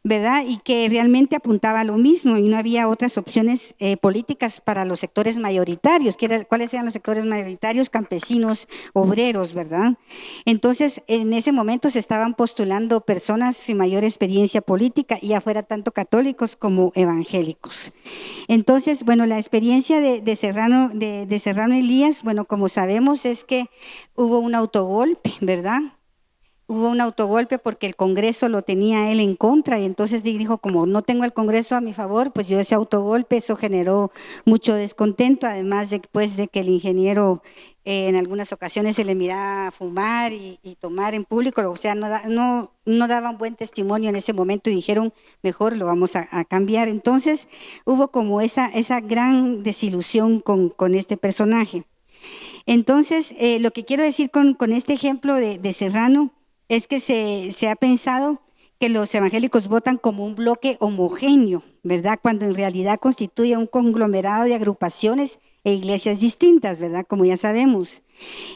¿verdad? Y que realmente apuntaba a lo mismo y no había otras opciones políticas para los sectores mayoritarios. ¿Cuáles eran los sectores mayoritarios? Campesinos, obreros, ¿verdad? Entonces, en ese momento se estaban postulando personas sin mayor experiencia política, ya fuera tanto católicos como evangélicos. Entonces, bueno, la experiencia de Serrano Elías, bueno, como sabemos es que hubo un autogolpe, ¿verdad? hubo un autogolpe porque el Congreso lo tenía él en contra y entonces dijo, como no tengo el Congreso a mi favor, pues yo ese autogolpe, eso generó mucho descontento, además de, pues, de que el ingeniero en algunas ocasiones se le miraba fumar y tomar en público, o sea, no daban buen testimonio en ese momento y dijeron, mejor lo vamos a cambiar. Entonces hubo como esa gran desilusión con este personaje. Entonces, lo que quiero decir con este ejemplo de Serrano es que se ha pensado que los evangélicos votan como un bloque homogéneo, ¿verdad? Cuando en realidad constituye un conglomerado de agrupaciones e iglesias distintas, ¿verdad? Como ya sabemos.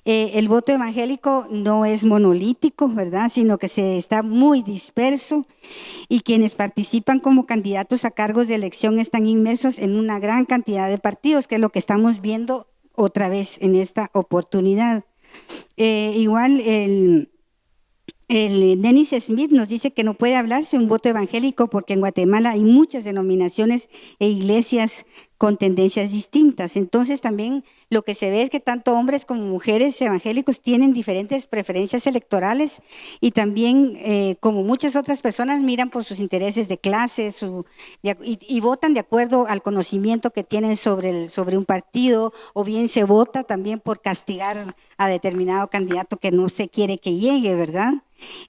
El voto evangélico no es monolítico, ¿verdad? Sino que se está muy disperso y quienes participan como candidatos a cargos de elección están inmersos en una gran cantidad de partidos, que es lo que estamos viendo otra vez en esta oportunidad. Igual el Dennis Smith nos dice que no puede hablarse un voto evangélico porque en Guatemala hay muchas denominaciones e iglesias con tendencias distintas. Entonces también lo que se ve es que tanto hombres como mujeres evangélicos tienen diferentes preferencias electorales y también como muchas otras personas miran por sus intereses de clase y votan de acuerdo al conocimiento que tienen sobre un partido, o bien se vota también por castigar a determinado candidato que no se quiere que llegue, ¿verdad?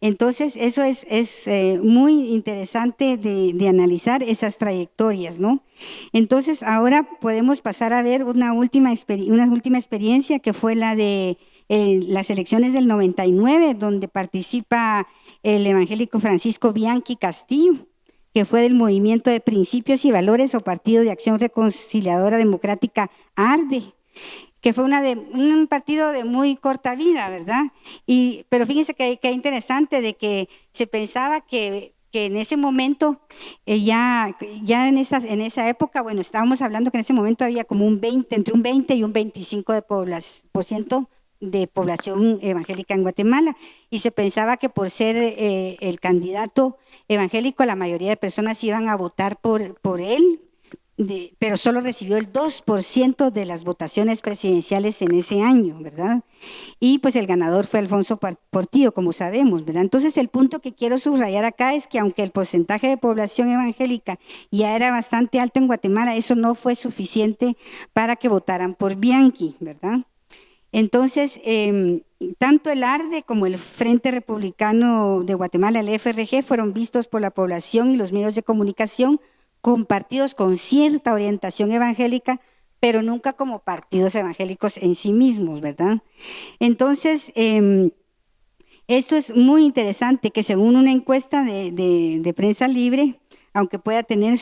Entonces, eso es muy interesante de analizar esas trayectorias, ¿no? Entonces, ahora podemos pasar a ver una última experiencia que fue la de las elecciones del 99, donde participa el evangélico Francisco Bianchi Castillo, que fue del Movimiento de Principios y Valores o Partido de Acción Reconciliadora Democrática ARDE, que fue un partido de muy corta vida, ¿verdad? Pero fíjense que interesante de que se pensaba que en ese momento, ya en esa época, bueno, estábamos hablando que en ese momento había como entre un 20 y un 25% de población evangélica en Guatemala, y se pensaba que por ser el candidato evangélico, la mayoría de personas iban a votar por él, pero solo recibió el 2% de las votaciones presidenciales en ese año, ¿verdad? Y pues el ganador fue Alfonso Portillo, como sabemos, ¿verdad? Entonces el punto que quiero subrayar acá es que aunque el porcentaje de población evangélica ya era bastante alto en Guatemala, eso no fue suficiente para que votaran por Bianchi, ¿verdad? Entonces, tanto el ARDE como el Frente Republicano de Guatemala, el FRG, fueron vistos por la población y los medios de comunicación con partidos con cierta orientación evangélica, pero nunca como partidos evangélicos en sí mismos, ¿verdad? Entonces, esto es muy interesante, que según una encuesta de Prensa Libre, aunque pueda tener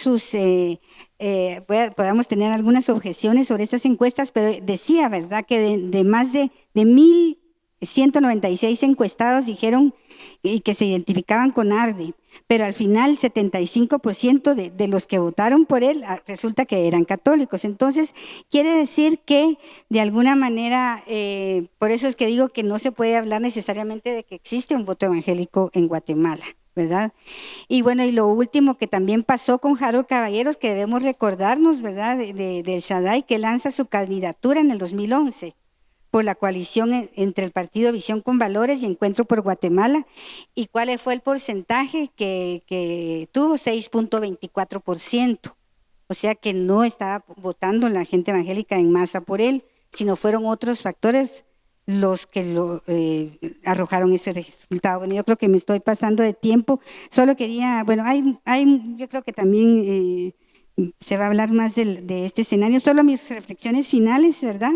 podamos tener algunas objeciones sobre estas encuestas, pero decía, ¿verdad?, que de más de 1.196 encuestados dijeron que se identificaban con ARDE, pero al final 75% de los que votaron por él resulta que eran católicos. Entonces, quiere decir que de alguna manera, por eso es que digo que no se puede hablar necesariamente de que existe un voto evangélico en Guatemala, ¿verdad? Y bueno, y lo último que también pasó con Harold Caballeros, que debemos recordarnos, ¿verdad?, del Shaddai, que lanza su candidatura en el 2011 por la coalición entre el partido Visión con Valores y Encuentro por Guatemala. ¿Y cuál fue el porcentaje que tuvo? 6.24%. O sea que no estaba votando la gente evangélica en masa por él, sino fueron otros factores los que arrojaron ese resultado. Bueno, yo creo que me estoy pasando de tiempo. Solo quería, bueno, yo creo que también se va a hablar más de este escenario. Solo mis reflexiones finales, ¿verdad?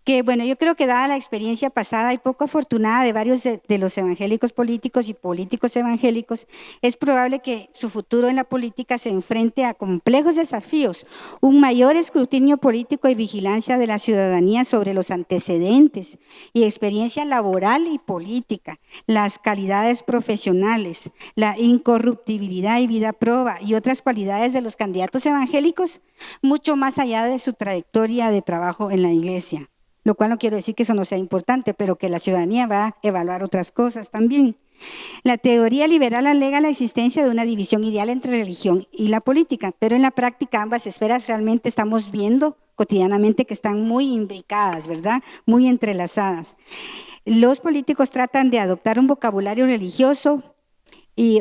Que bueno, yo creo que dada la experiencia pasada y poco afortunada de varios de los evangélicos políticos y políticos evangélicos, es probable que su futuro en la política se enfrente a complejos desafíos, un mayor escrutinio político y vigilancia de la ciudadanía sobre los antecedentes y experiencia laboral y política, las calidades profesionales, la incorruptibilidad y vida proba y otras cualidades de los candidatos evangélicos, mucho más allá de su trayectoria de trabajo en la iglesia. Lo cual no quiero decir que eso no sea importante, pero que la ciudadanía va a evaluar otras cosas también. La teoría liberal alega la existencia de una división ideal entre religión y la política, pero en la práctica ambas esferas realmente estamos viendo cotidianamente que están muy imbricadas, ¿verdad? Muy entrelazadas. Los políticos tratan de adoptar un vocabulario religioso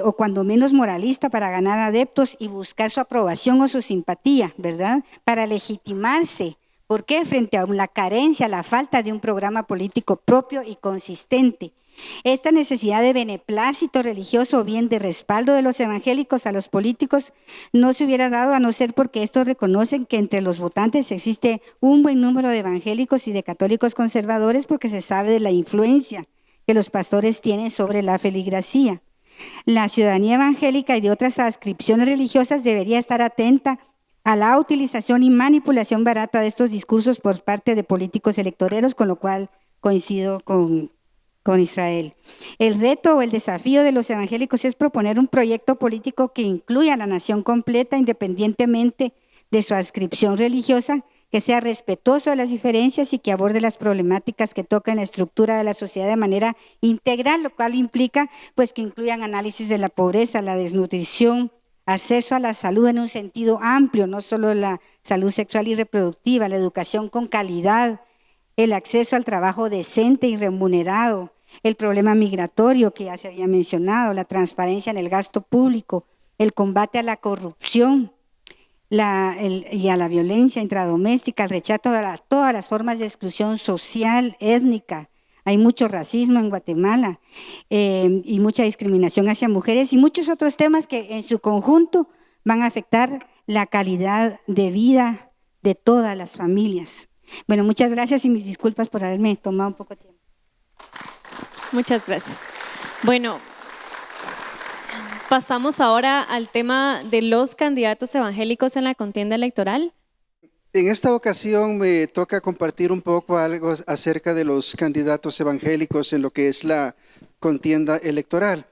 o cuando menos moralista para ganar adeptos y buscar su aprobación o su simpatía, ¿verdad? Para legitimarse. ¿Por qué? Frente a la carencia, la falta de un programa político propio y consistente. Esta necesidad de beneplácito religioso o bien de respaldo de los evangélicos a los políticos no se hubiera dado a no ser porque estos reconocen que entre los votantes existe un buen número de evangélicos y de católicos conservadores porque se sabe de la influencia que los pastores tienen sobre la feligresía. La ciudadanía evangélica y de otras adscripciones religiosas debería estar atenta a la utilización y manipulación barata de estos discursos por parte de políticos electoreros, con lo cual coincido con Israel. El reto o el desafío de los evangélicos es proponer un proyecto político que incluya a la nación completa, independientemente de su adscripción religiosa, que sea respetuoso de las diferencias y que aborde las problemáticas que tocan la estructura de la sociedad de manera integral, lo cual implica pues que incluyan análisis de la pobreza, la desnutrición, acceso a la salud en un sentido amplio, no solo la salud sexual y reproductiva, la educación con calidad, el acceso al trabajo decente y remunerado, el problema migratorio que ya se había mencionado, la transparencia en el gasto público, el combate a la corrupción y a la violencia intradoméstica, el rechazo a todas las formas de exclusión social, étnica. Hay mucho racismo en Guatemala y mucha discriminación hacia mujeres y muchos otros temas que en su conjunto van a afectar la calidad de vida de todas las familias. Bueno, muchas gracias y mis disculpas por haberme tomado un poco de tiempo. Muchas gracias. Bueno, pasamos ahora al tema de los candidatos evangélicos en la contienda electoral. En esta ocasión me toca compartir un poco algo acerca de los candidatos evangélicos en lo que es la contienda electoral.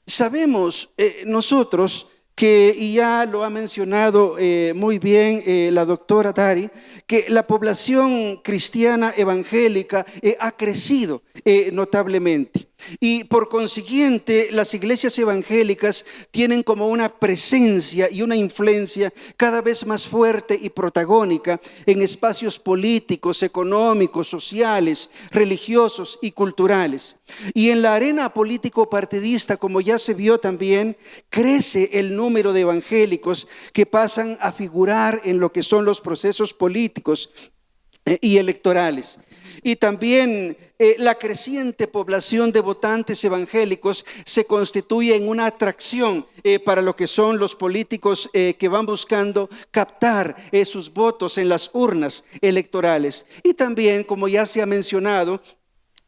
Sabemos nosotros que, y ya lo ha mencionado muy bien la doctora Dari, que la población cristiana evangélica ha crecido notablemente. Y por consiguiente, las iglesias evangélicas tienen como una presencia y una influencia cada vez más fuerte y protagónica en espacios políticos, económicos, sociales, religiosos y culturales. Y en la arena político-partidista, como ya se vio también, crece el número de evangélicos que pasan a figurar en lo que son los procesos políticos y electorales. Y también la creciente población de votantes evangélicos se constituye en una atracción para lo que son los políticos que van buscando captar sus votos en las urnas electorales. Y también, como ya se ha mencionado,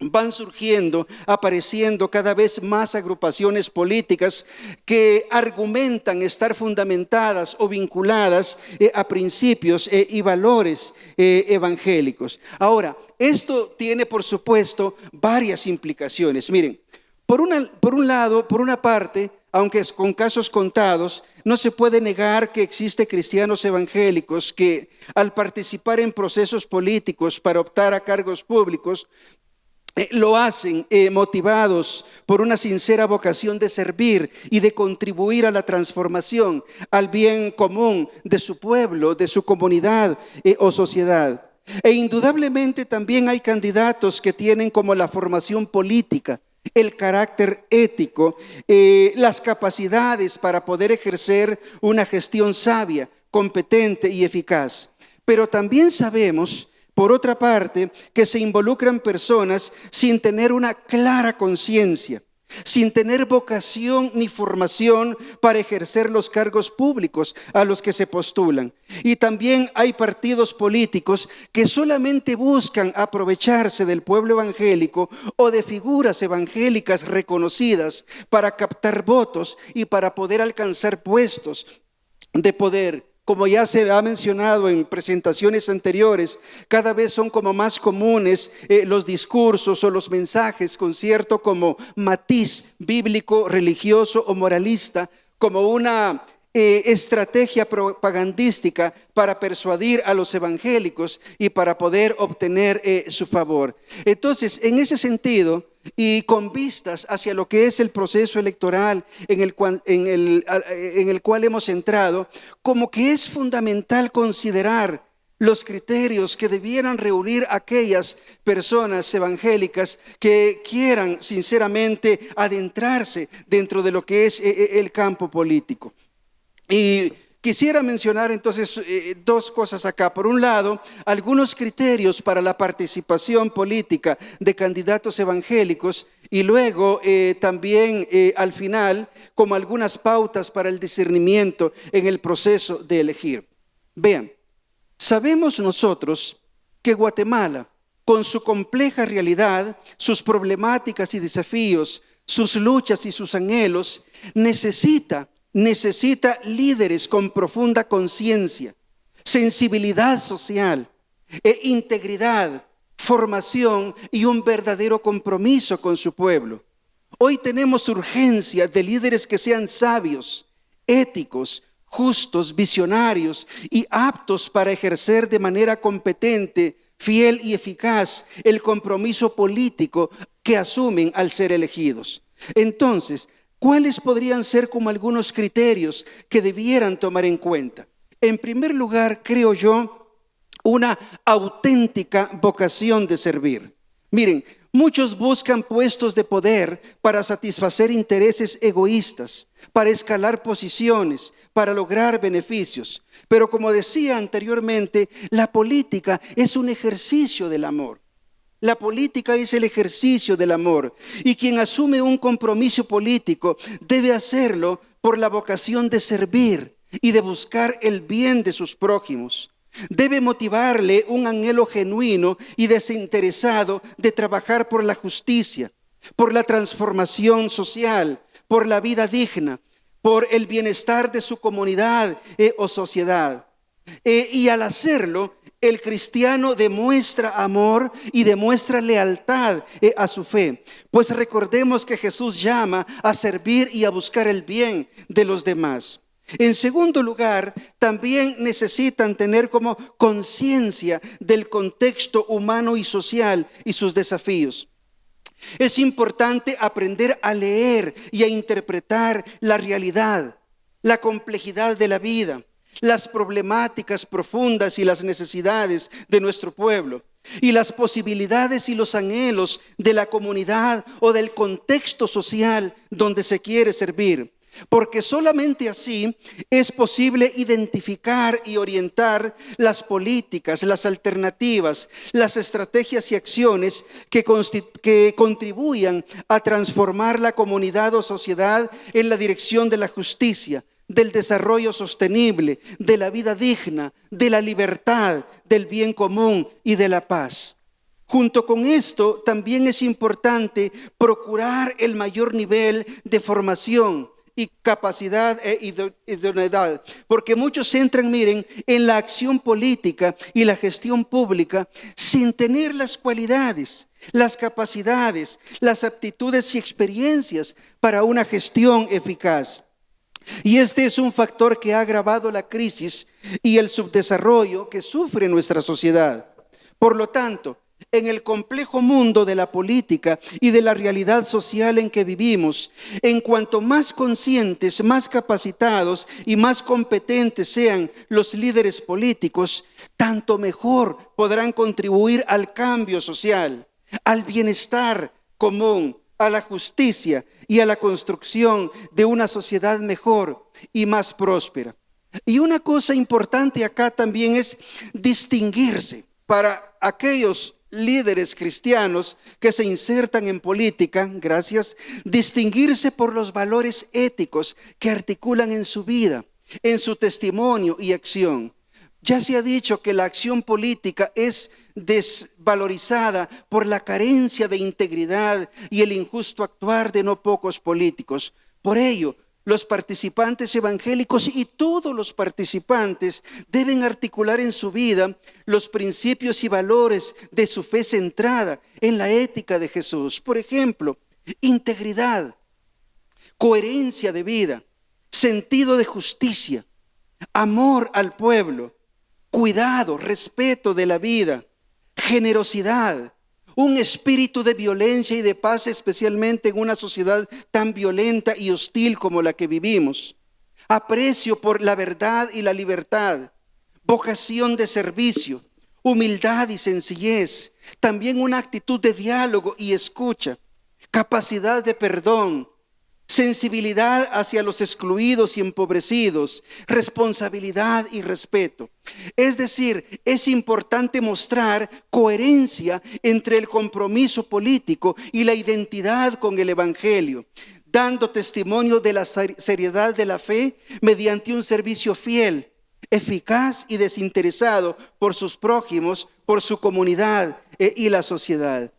van surgiendo, apareciendo cada vez más agrupaciones políticas que argumentan estar fundamentadas o vinculadas a principios y valores evangélicos. Ahora, esto tiene, por supuesto, varias implicaciones. Miren, por una parte, aunque es con casos contados, no se puede negar que existen cristianos evangélicos que, al participar en procesos políticos para optar a cargos públicos, lo hacen motivados por una sincera vocación de servir y de contribuir a la transformación, al bien común de su pueblo, de su comunidad o sociedad. E indudablemente también hay candidatos que tienen como la formación política, el carácter ético, las capacidades para poder ejercer una gestión sabia, competente y eficaz. Pero también sabemos, por otra parte, que se involucran personas sin tener una clara conciencia, sin tener vocación ni formación para ejercer los cargos públicos a los que se postulan. Y también hay partidos políticos que solamente buscan aprovecharse del pueblo evangélico o de figuras evangélicas reconocidas para captar votos y para poder alcanzar puestos de poder. Como ya se ha mencionado en presentaciones anteriores, cada vez son como más comunes los discursos o los mensajes con cierto como matiz bíblico, religioso o moralista, como una estrategia propagandística para persuadir a los evangélicos y para poder obtener su favor. Entonces, en ese sentido, y con vistas hacia lo que es el proceso electoral en el cual hemos entrado, como que es fundamental considerar los criterios que debieran reunir aquellas personas evangélicas que quieran sinceramente adentrarse dentro de lo que es el campo político. Y quisiera mencionar entonces dos cosas acá. Por un lado, algunos criterios para la participación política de candidatos evangélicos y luego también al final como algunas pautas para el discernimiento en el proceso de elegir. Vean, sabemos nosotros que Guatemala, con su compleja realidad, sus problemáticas y desafíos, sus luchas y sus anhelos, necesita líderes con profunda conciencia, sensibilidad social, integridad, formación y un verdadero compromiso con su pueblo. Hoy tenemos urgencia de líderes que sean sabios, éticos, justos, visionarios y aptos para ejercer de manera competente, fiel y eficaz el compromiso político que asumen al ser elegidos. Entonces, ¿cuáles podrían ser como algunos criterios que debieran tomar en cuenta? En primer lugar, creo yo, una auténtica vocación de servir. Miren, muchos buscan puestos de poder para satisfacer intereses egoístas, para escalar posiciones, para lograr beneficios. Pero como decía anteriormente, la política es un ejercicio del amor. La política es el ejercicio del amor y quien asume un compromiso político debe hacerlo por la vocación de servir y de buscar el bien de sus prójimos. Debe motivarle un anhelo genuino y desinteresado de trabajar por la justicia, por la transformación social, por la vida digna, por el bienestar de su comunidad o sociedad. Y al hacerlo, el cristiano demuestra amor y demuestra lealtad a su fe. Pues recordemos que Jesús llama a servir y a buscar el bien de los demás. En segundo lugar, también necesitan tener como conciencia del contexto humano y social y sus desafíos. Es importante aprender a leer y a interpretar la realidad, la complejidad de la vida, las problemáticas profundas y las necesidades de nuestro pueblo y las posibilidades y los anhelos de la comunidad o del contexto social donde se quiere servir. Porque solamente así es posible identificar y orientar las políticas, las alternativas, las estrategias y acciones que contribuyan a transformar la comunidad o sociedad en la dirección de la justicia, del desarrollo sostenible, de la vida digna, de la libertad, del bien común y de la paz. Junto con esto, también es importante procurar el mayor nivel de formación y capacidad e idoneidad, porque muchos entran, miren, en la acción política y la gestión pública sin tener las cualidades, las capacidades, las aptitudes y experiencias para una gestión eficaz. Y este es un factor que ha agravado la crisis y el subdesarrollo que sufre nuestra sociedad. Por lo tanto, en el complejo mundo de la política y de la realidad social en que vivimos, en cuanto más conscientes, más capacitados y más competentes sean los líderes políticos, tanto mejor podrán contribuir al cambio social, al bienestar común, a la justicia y a la construcción de una sociedad mejor y más próspera. Y una cosa importante acá también es distinguirse para aquellos líderes cristianos que se insertan en política, distinguirse por los valores éticos que articulan en su vida, en su testimonio y acción. Ya se ha dicho que la acción política es desvalorizada por la carencia de integridad y el injusto actuar de no pocos políticos. Por ello, los participantes evangélicos y todos los participantes deben articular en su vida los principios y valores de su fe centrada en la ética de Jesús. Por ejemplo, integridad, coherencia de vida, sentido de justicia, amor al pueblo, cuidado, respeto de la vida, generosidad, un espíritu de violencia y de paz, especialmente en una sociedad tan violenta y hostil como la que vivimos, aprecio por la verdad y la libertad, vocación de servicio, humildad y sencillez, también una actitud de diálogo y escucha, capacidad de perdón, sensibilidad hacia los excluidos y empobrecidos, responsabilidad y respeto. Es decir, es importante mostrar coherencia entre el compromiso político y la identidad con el Evangelio, dando testimonio de la seriedad de la fe mediante un servicio fiel, eficaz y desinteresado por sus prójimos, por su comunidad y la sociedad.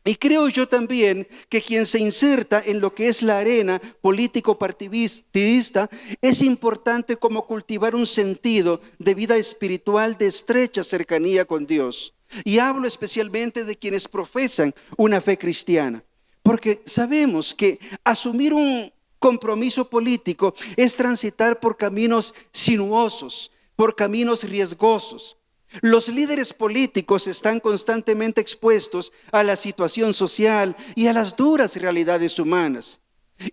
Y creo yo también que quien se inserta en lo que es la arena político-partidista es importante como cultivar un sentido de vida espiritual de estrecha cercanía con Dios. Y hablo especialmente de quienes profesan una fe cristiana, porque sabemos que asumir un compromiso político es transitar por caminos sinuosos, por caminos riesgosos. Los líderes políticos están constantemente expuestos a la situación social y a las duras realidades humanas.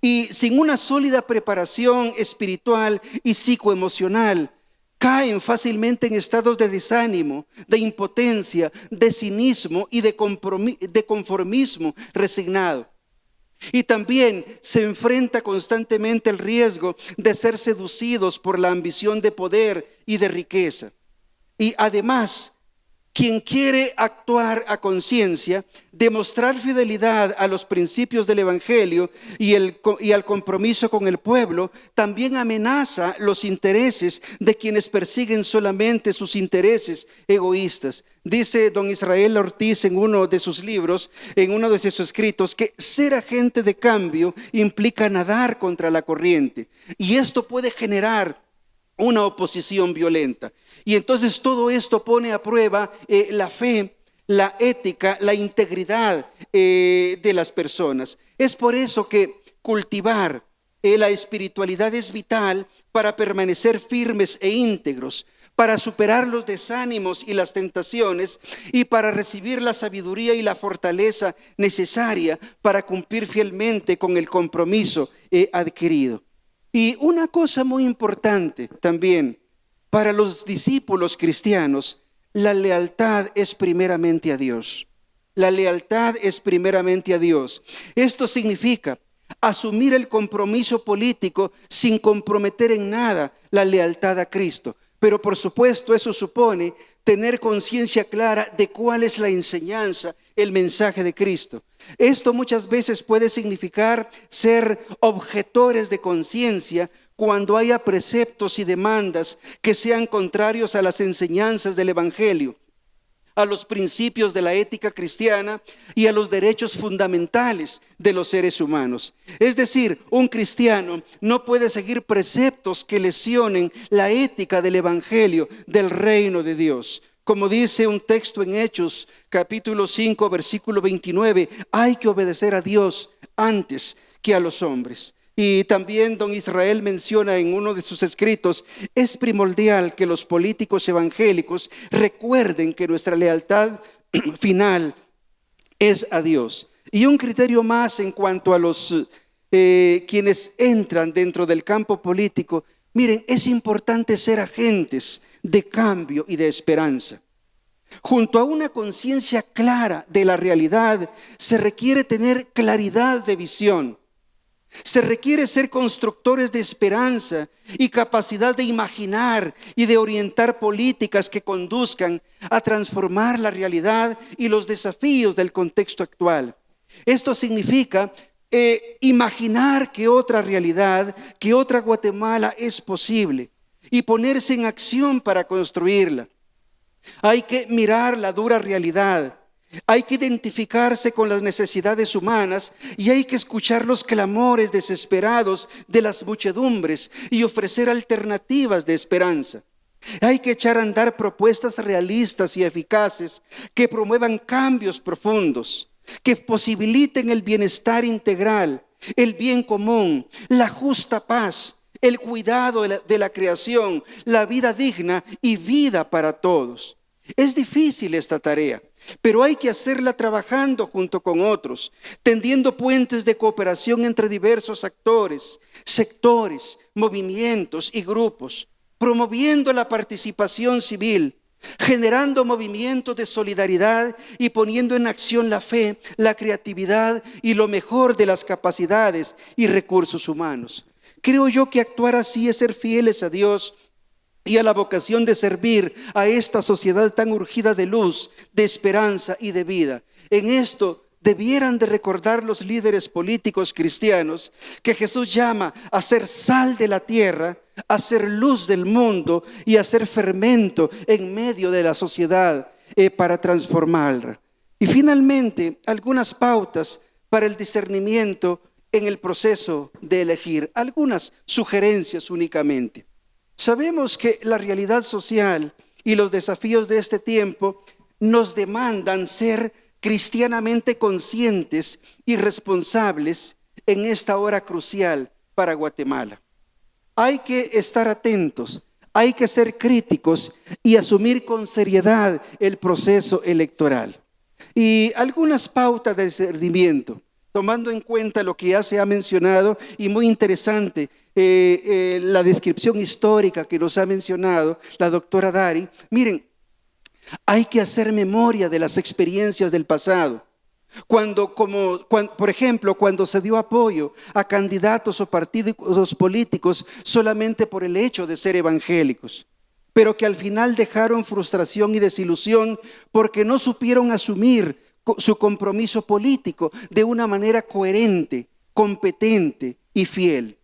Y sin una sólida preparación espiritual y psicoemocional, caen fácilmente en estados de desánimo, de impotencia, de cinismo y de conformismo resignado. Y también se enfrenta constantemente el riesgo de ser seducidos por la ambición de poder y de riqueza. Y además, quien quiere actuar a conciencia, demostrar fidelidad a los principios del Evangelio y al compromiso con el pueblo, también amenaza los intereses de quienes persiguen solamente sus intereses egoístas. Dice don Israel Ortiz en uno de sus libros, en uno de sus escritos, que ser agente de cambio implica nadar contra la corriente. Y esto puede generar una oposición violenta. Y entonces todo esto pone a prueba la fe, la ética, la integridad de las personas. Es por eso que cultivar la espiritualidad es vital para permanecer firmes e íntegros, para superar los desánimos y las tentaciones y para recibir la sabiduría y la fortaleza necesaria para cumplir fielmente con el compromiso adquirido. Y una cosa muy importante también para los discípulos cristianos, la lealtad es primeramente a Dios. La lealtad es primeramente a Dios. Esto significa asumir el compromiso político sin comprometer en nada la lealtad a Cristo. Pero por supuesto eso supone tener conciencia clara de cuál es la enseñanza, el mensaje de Cristo. Esto muchas veces puede significar ser objetores de conciencia cuando haya preceptos y demandas que sean contrarios a las enseñanzas del Evangelio, a los principios de la ética cristiana y a los derechos fundamentales de los seres humanos. Es decir, un cristiano no puede seguir preceptos que lesionen la ética del Evangelio, del reino de Dios. Como dice un texto en Hechos, capítulo 5, versículo 29, hay que obedecer a Dios antes que a los hombres. Y también don Israel menciona en uno de sus escritos, es primordial que los políticos evangélicos recuerden que nuestra lealtad final es a Dios. Y un criterio más en cuanto a los quienes entran dentro del campo político, miren, es importante ser agentes de cambio y de esperanza. Junto a una conciencia clara de la realidad, se requiere tener claridad de visión. Se requiere ser constructores de esperanza y capacidad de imaginar y de orientar políticas que conduzcan a transformar la realidad y los desafíos del contexto actual. Esto significa imaginar que otra realidad, que otra Guatemala es posible y ponerse en acción para construirla. Hay que mirar la dura realidad. Hay que identificarse con las necesidades humanas y hay que escuchar los clamores desesperados de las muchedumbres y ofrecer alternativas de esperanza. Hay que echar a andar propuestas realistas y eficaces que promuevan cambios profundos, que posibiliten el bienestar integral, el bien común, la justa paz, el cuidado de la creación, la vida digna y vida para todos. Es difícil esta tarea, pero hay que hacerla trabajando junto con otros, tendiendo puentes de cooperación entre diversos actores, sectores, movimientos y grupos. promoviendo la participación civil, generando movimientos de solidaridad y poniendo en acción la fe, la creatividad y lo mejor de las capacidades y recursos humanos. Creo yo que actuar así es ser fieles a Dios y a la vocación de servir a esta sociedad tan urgida de luz, de esperanza y de vida. En esto debieran de recordar los líderes políticos cristianos que Jesús llama a ser sal de la tierra, a ser luz del mundo y a ser fermento en medio de la sociedad para transformarla. Y finalmente, algunas pautas para el discernimiento en el proceso de elegir, algunas sugerencias únicamente. Sabemos que la realidad social y los desafíos de este tiempo nos demandan ser cristianamente conscientes y responsables en esta hora crucial para Guatemala. Hay que estar atentos, hay que ser críticos y asumir con seriedad el proceso electoral. Y algunas pautas de discernimiento, tomando en cuenta lo que ya se ha mencionado y muy interesante, la descripción histórica que nos ha mencionado la doctora Dari. Miren, hay que hacer memoria de las experiencias del pasado. Por ejemplo, cuando se dio apoyo a candidatos o partidos políticos solamente por el hecho de ser evangélicos, pero que al final dejaron frustración y desilusión porque no supieron asumir su compromiso político de una manera coherente, competente y fiel.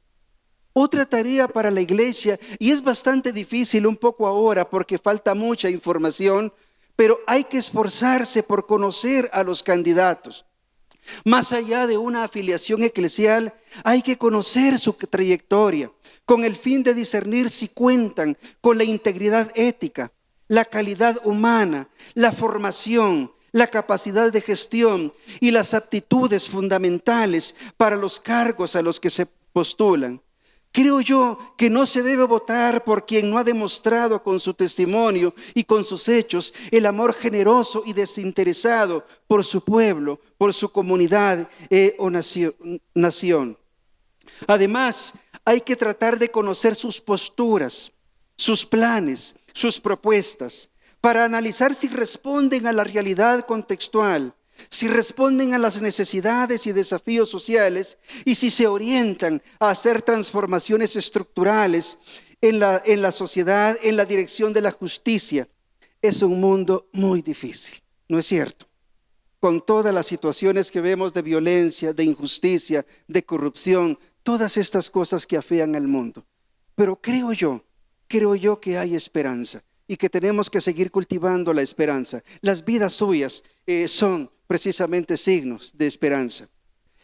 Otra tarea para la iglesia, y es bastante difícil un poco ahora porque falta mucha información, pero hay que esforzarse por conocer a los candidatos. Más allá de una afiliación eclesial, hay que conocer su trayectoria con el fin de discernir si cuentan con la integridad ética, la calidad humana, la formación, la capacidad de gestión y las aptitudes fundamentales para los cargos a los que se postulan. Creo yo que no se debe votar por quien no ha demostrado con su testimonio y con sus hechos el amor generoso y desinteresado por su pueblo, por su comunidad o nación. Además, hay que tratar de conocer sus posturas, sus planes, sus propuestas, para analizar si responden a la realidad contextual, si responden a las necesidades y desafíos sociales y si se orientan a hacer transformaciones estructurales en la sociedad, en la dirección de la justicia. Es un mundo muy difícil, ¿no es cierto? Con todas las situaciones que vemos de violencia, de injusticia, de corrupción, todas estas cosas que afean al mundo. Pero creo yo que hay esperanza y que tenemos que seguir cultivando la esperanza. Las vidas suyas son precisamente signos de esperanza.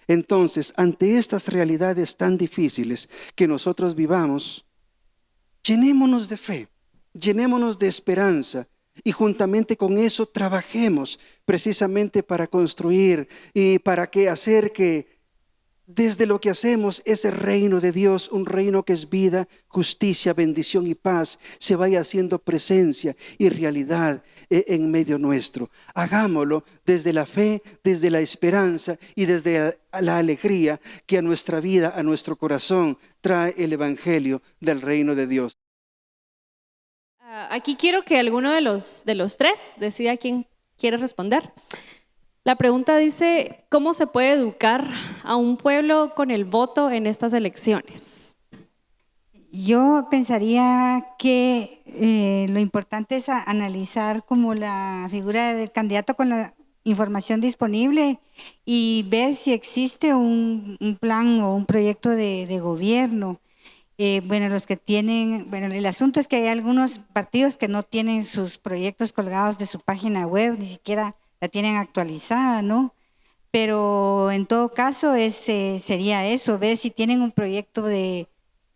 Entonces, ante estas realidades tan difíciles que nosotros vivamos, llenémonos de fe, llenémonos de esperanza y juntamente con eso trabajemos precisamente para construir y para hacer que desde lo que hacemos ese reino de Dios, un reino que es vida, justicia, bendición y paz, se vaya haciendo presencia y realidad en medio nuestro. Hagámoslo desde la fe, desde la esperanza y desde la alegría que a nuestra vida, a nuestro corazón trae el evangelio del reino de Dios. Aquí quiero que alguno de los tres decida quién quiere responder. La pregunta dice, ¿cómo se puede educar a un pueblo con el voto en estas elecciones? Yo pensaría que lo importante es analizar como la figura del candidato con la información disponible y ver si existe un plan o un proyecto de gobierno. Los que tienen, el asunto es que hay algunos partidos que no tienen sus proyectos colgados de su página web, ni siquiera la tienen actualizada, ¿no? Pero en todo caso sería eso, ver si tienen un proyecto de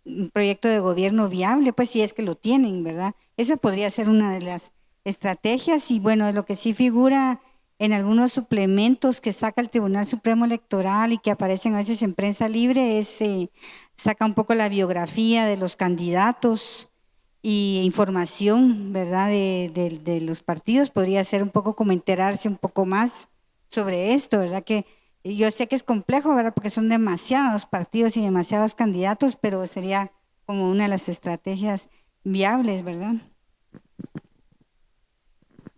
gobierno viable, pues si es que lo tienen, ¿verdad? Esa podría ser una de las estrategias y bueno, lo que sí figura en algunos suplementos que saca el Tribunal Supremo Electoral y que aparecen a veces en prensa libre saca un poco la biografía de los candidatos y información, ¿verdad? De los partidos, podría ser un poco como enterarse un poco más sobre esto, ¿verdad? Que yo sé que es complejo, ¿verdad? Porque son demasiados partidos y demasiados candidatos, pero sería como una de las estrategias viables, ¿verdad?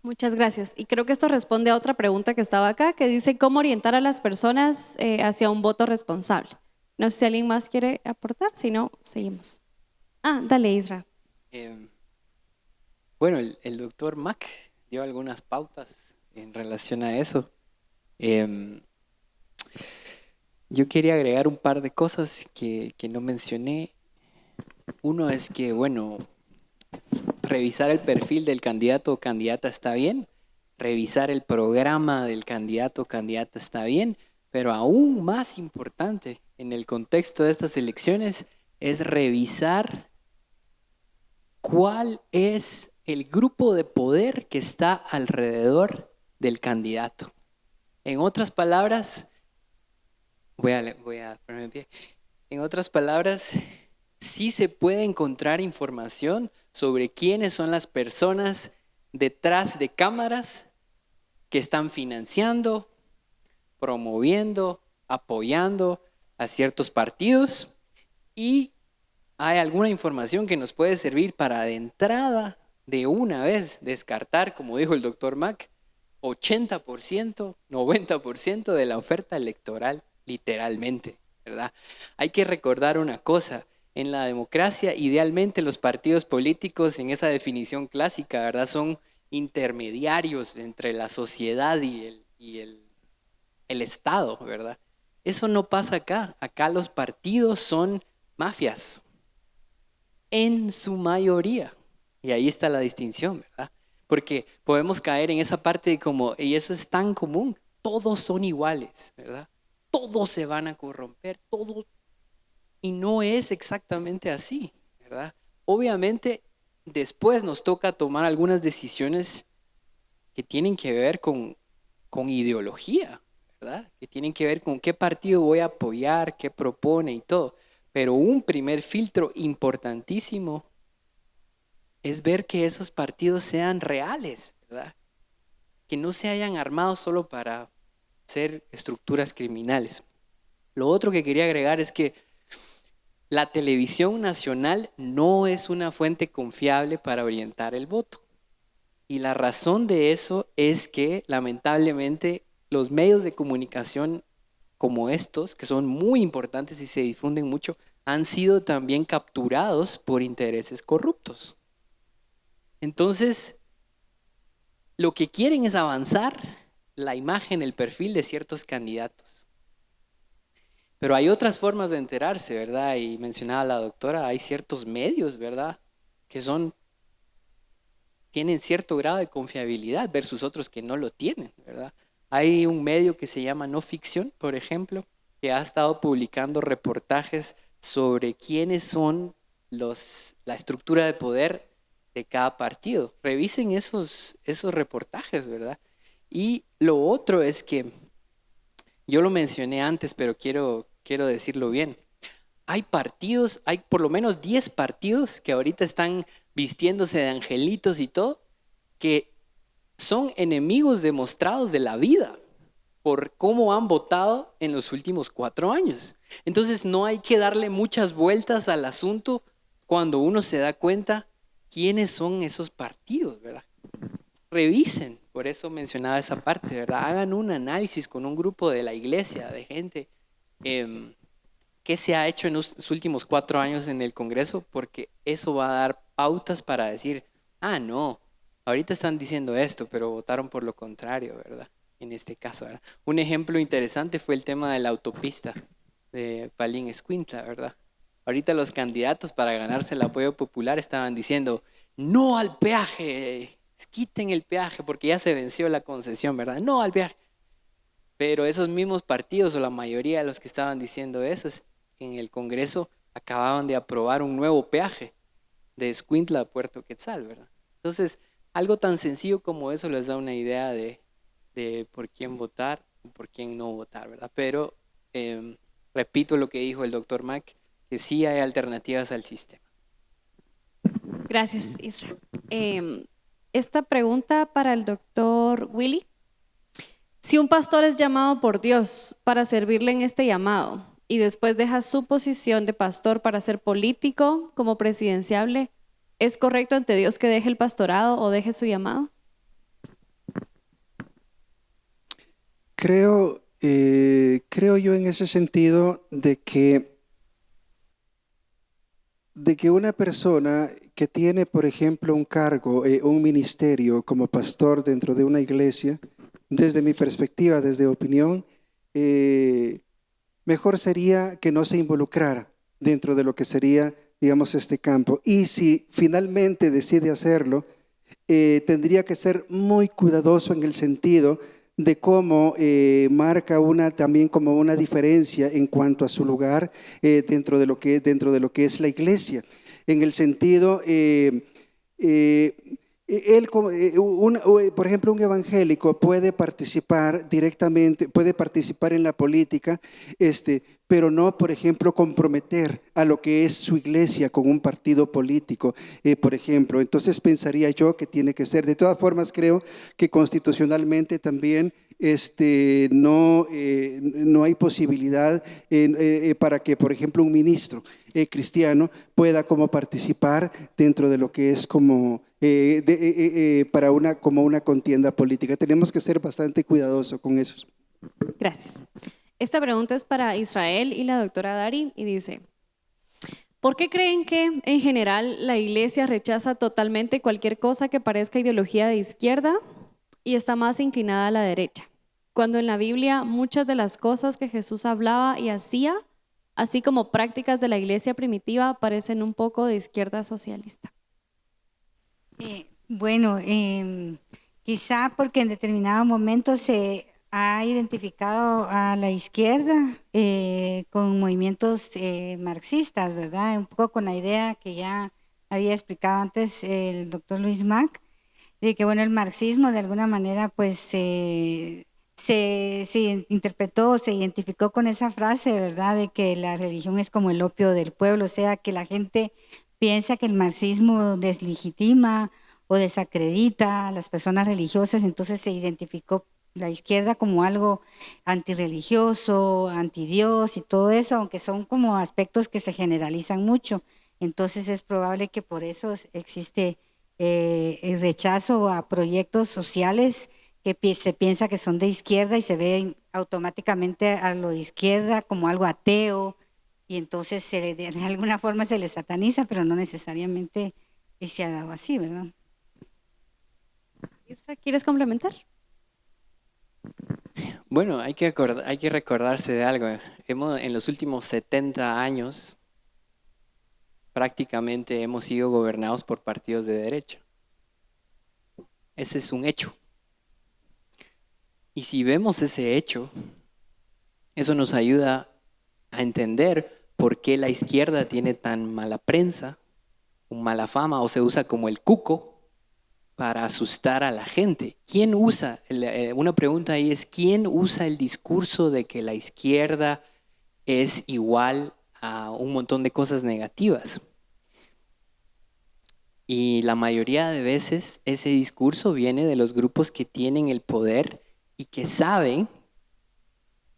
Muchas gracias. Y creo que esto responde a otra pregunta que estaba acá, que dice cómo orientar a las personas hacia un voto responsable. No sé si alguien más quiere aportar, si no, seguimos. Dale, Isra. Bueno, el doctor Mack dio algunas pautas en relación a eso. Em, yo quería agregar un par de cosas que no mencioné. Uno es que, bueno, revisar el perfil del candidato o candidata está bien, revisar el programa del candidato o candidata está bien, pero aún más importante en el contexto de estas elecciones es revisar cuál es el grupo de poder que está alrededor del candidato. En otras palabras, voy a ponerme en pie. En otras palabras, sí se puede encontrar información sobre quiénes son las personas detrás de cámaras que están financiando, promoviendo, apoyando a ciertos partidos, y hay alguna información que nos puede servir para de entrada, de una vez, descartar, como dijo el doctor Mack, 80%, 90% de la oferta electoral, literalmente, ¿verdad? Hay que recordar una cosa: en la democracia, idealmente los partidos políticos, en esa definición clásica, ¿verdad?, son intermediarios entre la sociedad y el Estado, ¿verdad? Eso no pasa acá. Acá los partidos son mafias, en su mayoría. Y ahí está la distinción, ¿verdad? Porque podemos caer en esa parte de como, y eso es tan común, todos son iguales, ¿verdad? Todos se van a corromper, todos. Y no es exactamente así, ¿verdad? Obviamente, después nos toca tomar algunas decisiones que tienen que ver con ideología, ¿verdad? Que tienen que ver con qué partido voy a apoyar, qué propone y todo. Pero un primer filtro importantísimo es ver que esos partidos sean reales, ¿verdad? Que no se hayan armado solo para ser estructuras criminales. Lo otro que quería agregar es que la televisión nacional no es una fuente confiable para orientar el voto. Y la razón de eso es que, lamentablemente, los medios de comunicación como estos, que son muy importantes y se difunden mucho, han sido también capturados por intereses corruptos. Entonces, lo que quieren es avanzar la imagen, el perfil de ciertos candidatos. Pero hay otras formas de enterarse, ¿verdad? Y mencionaba la doctora, hay ciertos medios, ¿verdad?, que tienen cierto grado de confiabilidad versus otros que no lo tienen, ¿verdad? Hay un medio que se llama No Ficción, por ejemplo, que ha estado publicando reportajes sobre quiénes son la estructura de poder de cada partido. Revisen esos reportajes, ¿verdad? Y lo otro es que, yo lo mencioné antes, pero quiero decirlo bien. Hay partidos, hay por lo menos 10 partidos que ahorita están vistiéndose de angelitos y todo, que son enemigos demostrados de la vida por cómo han votado en los últimos 4 años. Entonces no hay que darle muchas vueltas al asunto cuando uno se da cuenta quiénes son esos partidos, ¿verdad? Revisen, por eso mencionaba esa parte, ¿verdad? Hagan un análisis con un grupo de la iglesia, de gente, qué se ha hecho en los últimos 4 años en el Congreso, porque eso va a dar pautas para decir, no, ahorita están diciendo esto, pero votaron por lo contrario, ¿verdad? En este caso, ¿verdad? Un ejemplo interesante fue el tema de la autopista de Palín-Escuintla, ¿verdad? Ahorita los candidatos para ganarse el apoyo popular estaban diciendo, no al peaje, quiten el peaje porque ya se venció la concesión, ¿verdad? No al peaje. Pero esos mismos partidos, o la mayoría de los que estaban diciendo eso, en el Congreso acababan de aprobar un nuevo peaje de Escuintla a Puerto Quetzal, ¿verdad? Entonces, algo tan sencillo como eso les da una idea de por quién votar o por quién no votar, ¿verdad? Pero repito lo que dijo el doctor Mack, que sí hay alternativas al sistema. Gracias, Isra. Esta pregunta para el doctor Willy. Si un pastor es llamado por Dios para servirle en este llamado y después deja su posición de pastor para ser político como presidenciable, ¿Es correcto ante Dios que deje el pastorado o deje su llamado? Creo yo en ese sentido de que una persona que tiene, por ejemplo, un cargo, un ministerio como pastor dentro de una iglesia, desde mi perspectiva, desde opinión, mejor sería que no se involucrara dentro de lo que sería, digamos, este campo. Y si finalmente decide hacerlo, tendría que ser muy cuidadoso en el sentido de cómo marca también como una diferencia en cuanto a su lugar dentro de lo que es la iglesia, en el sentido eh, él, por ejemplo, un evangélico puede participar directamente, puede participar en la política, pero no, por ejemplo, comprometer a lo que es su iglesia con un partido político, por ejemplo. Entonces pensaría yo que tiene que ser. De todas formas, creo que constitucionalmente también no hay posibilidad para que, por ejemplo, un ministro cristiano pueda como participar dentro de lo que es como como una contienda política. Tenemos que ser bastante cuidadosos con eso. Gracias. Esta pregunta es para Israel y la doctora Dari y dice, ¿por qué creen que en general la iglesia rechaza totalmente cualquier cosa que parezca ideología de izquierda y está más inclinada a la derecha? Cuando en la Biblia muchas de las cosas que Jesús hablaba y hacía, así como prácticas de la iglesia primitiva, parecen un poco de izquierda socialista. Bueno, quizá porque en determinado momento se ha identificado a la izquierda con movimientos marxistas, ¿verdad? Un poco con la idea que ya había explicado antes el doctor Luis Mac, de que bueno, el marxismo de alguna manera pues se interpretó, se identificó con esa frase, ¿verdad? De que la religión es como el opio del pueblo, o sea, que la gente piensa que el marxismo deslegitima o desacredita a las personas religiosas, entonces se identificó la izquierda como algo antirreligioso, antidios y todo eso, aunque son como aspectos que se generalizan mucho. Entonces es probable que por eso existe el rechazo a proyectos sociales que se piensa que son de izquierda y se ve automáticamente a lo de izquierda como algo ateo y entonces de alguna forma se le sataniza, pero no necesariamente se ha dado así, ¿verdad? Isra, ¿quieres complementar? Bueno, hay que recordarse de algo. En los últimos 70 años prácticamente hemos sido gobernados por partidos de derecha. Ese es un hecho. Y si vemos ese hecho, eso nos ayuda a entender por qué la izquierda tiene tan mala prensa, mala fama o se usa como el cuco para asustar a la gente. ¿Quién usa? Una pregunta ahí es, ¿quién usa el discurso de que la izquierda es igual a un montón de cosas negativas? Y la mayoría de veces ese discurso viene de los grupos que tienen el poder y que saben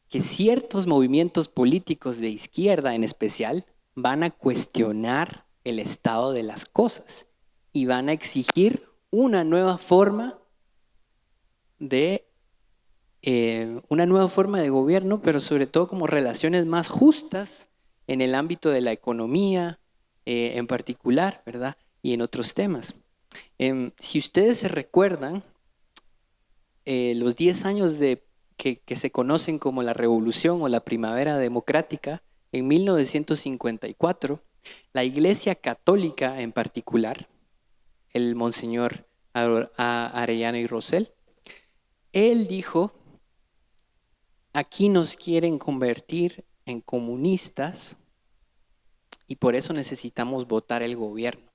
que ciertos movimientos políticos de izquierda en especial van a cuestionar el estado de las cosas y van a exigir una nueva forma de gobierno, pero sobre todo como relaciones más justas en el ámbito de la economía en particular, ¿verdad? Y en otros temas. Si ustedes se recuerdan, los 10 años que se conocen como la Revolución o la Primavera Democrática, en 1954, la Iglesia Católica en particular, el Monseñor Arellano y Rosell, él dijo, aquí nos quieren convertir en comunistas y por eso necesitamos votar el gobierno.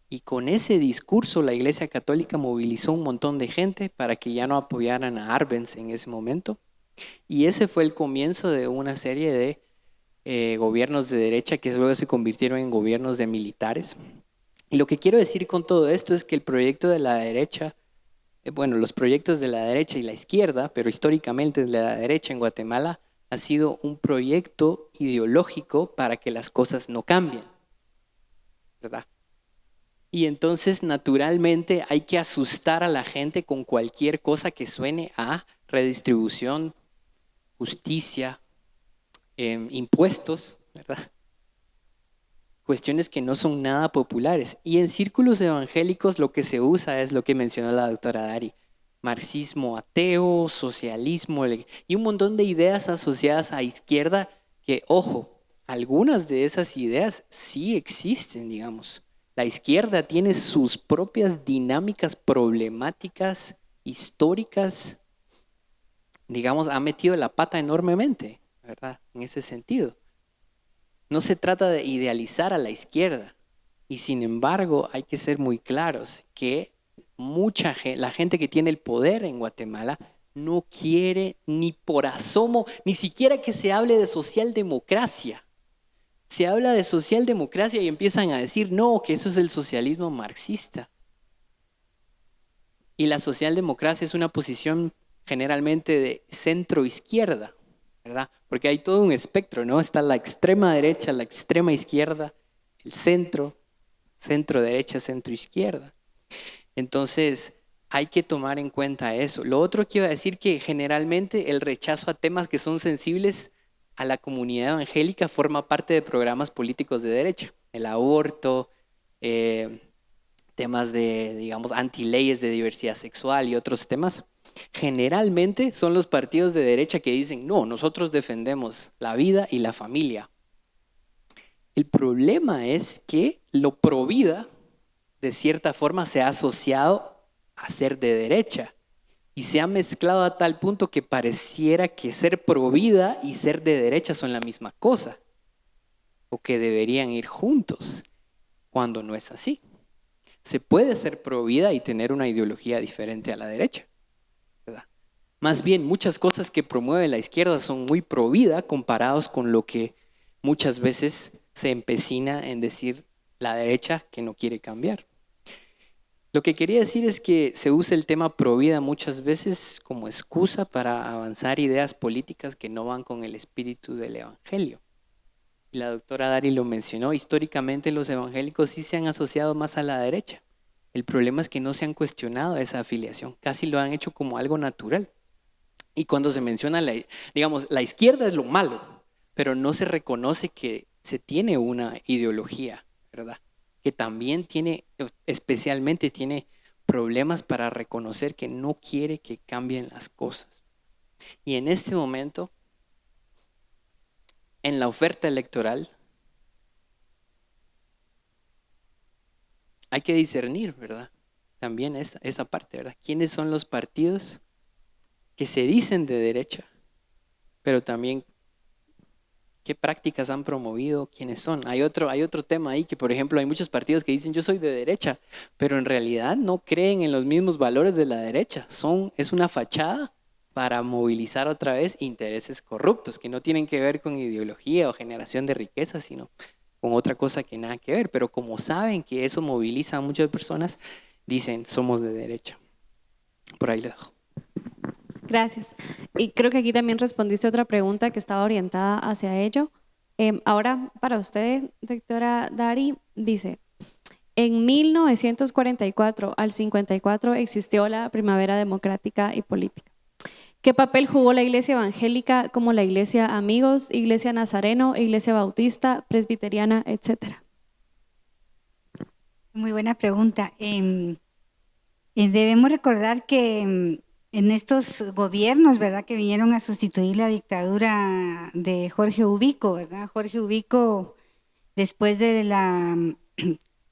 Y con ese discurso la Iglesia Católica movilizó un montón de gente para que ya no apoyaran a Arbenz en ese momento. Y ese fue el comienzo de una serie de gobiernos de derecha que luego se convirtieron en gobiernos de militares. Y lo que quiero decir con todo esto es que el proyecto de la derecha, los proyectos de la derecha y la izquierda, pero históricamente de la derecha en Guatemala, ha sido un proyecto ideológico para que las cosas no cambien, ¿verdad? Y entonces naturalmente hay que asustar a la gente con cualquier cosa que suene a redistribución, justicia, impuestos, ¿verdad? Cuestiones que no son nada populares. Y en círculos evangélicos lo que se usa es lo que mencionó la doctora Dari: marxismo ateo, socialismo y un montón de ideas asociadas a izquierda que, ojo, algunas de esas ideas sí existen, digamos. La izquierda tiene sus propias dinámicas problemáticas, históricas, digamos, ha metido la pata enormemente, ¿verdad? En ese sentido. No se trata de idealizar a la izquierda, y sin embargo hay que ser muy claros que la gente que tiene el poder en Guatemala no quiere ni por asomo, ni siquiera que se hable de socialdemocracia. Se habla de socialdemocracia y empiezan a decir, no, que eso es el socialismo marxista. Y la socialdemocracia es una posición generalmente de centro-izquierda, ¿verdad? Porque hay todo un espectro, ¿no? Está la extrema derecha, la extrema izquierda, el centro, centro-derecha, centro-izquierda. Entonces, hay que tomar en cuenta eso. Lo otro que iba a decir, que generalmente el rechazo a temas que son sensibles a la comunidad evangélica forma parte de programas políticos de derecha. El aborto, temas de, digamos, antileyes de diversidad sexual y otros temas. Generalmente son los partidos de derecha que dicen, no, nosotros defendemos la vida y la familia. El problema es que lo provida, de cierta forma, se ha asociado a ser de derecha y se ha mezclado a tal punto que pareciera que ser provida y ser de derecha son la misma cosa, o que deberían ir juntos, cuando no es así. Se puede ser provida y tener una ideología diferente a la derecha, ¿verdad? Más bien, muchas cosas que promueve la izquierda son muy provida comparados con lo que muchas veces se empecina en decir la derecha, que no quiere cambiar. Lo que quería decir es que se usa el tema provida muchas veces como excusa para avanzar ideas políticas que no van con el espíritu del evangelio. Y la doctora Dari lo mencionó, históricamente los evangélicos sí se han asociado más a la derecha. El problema es que no se han cuestionado esa afiliación, casi lo han hecho como algo natural. Y cuando se menciona, digamos, la izquierda es lo malo, pero no se reconoce que se tiene una ideología, ¿verdad? Que también tiene, especialmente tiene problemas para reconocer que no quiere que cambien las cosas. Y en este momento, en la oferta electoral, hay que discernir, ¿verdad? También esa parte, ¿verdad? ¿Quiénes son los partidos que se dicen de derecha, pero también qué prácticas han promovido, quiénes son? Hay otro tema ahí, que por ejemplo hay muchos partidos que dicen yo soy de derecha, pero en realidad no creen en los mismos valores de la derecha. Es una fachada para movilizar otra vez intereses corruptos que no tienen que ver con ideología o generación de riqueza, sino con otra cosa que nada que ver. Pero como saben que eso moviliza a muchas personas, dicen somos de derecha. Por ahí le dejo. Gracias. Y creo que aquí también respondiste otra pregunta que estaba orientada hacia ello. Ahora, para usted, doctora Dari, dice, en 1944 al 54 existió la primavera democrática y política. ¿Qué papel jugó la Iglesia Evangélica como la Iglesia Amigos, Iglesia Nazareno, Iglesia Bautista, Presbiteriana, etcétera? Muy buena pregunta. Debemos recordar que en estos gobiernos, ¿verdad?, que vinieron a sustituir la dictadura de Jorge Ubico, ¿verdad? Jorge Ubico, después de la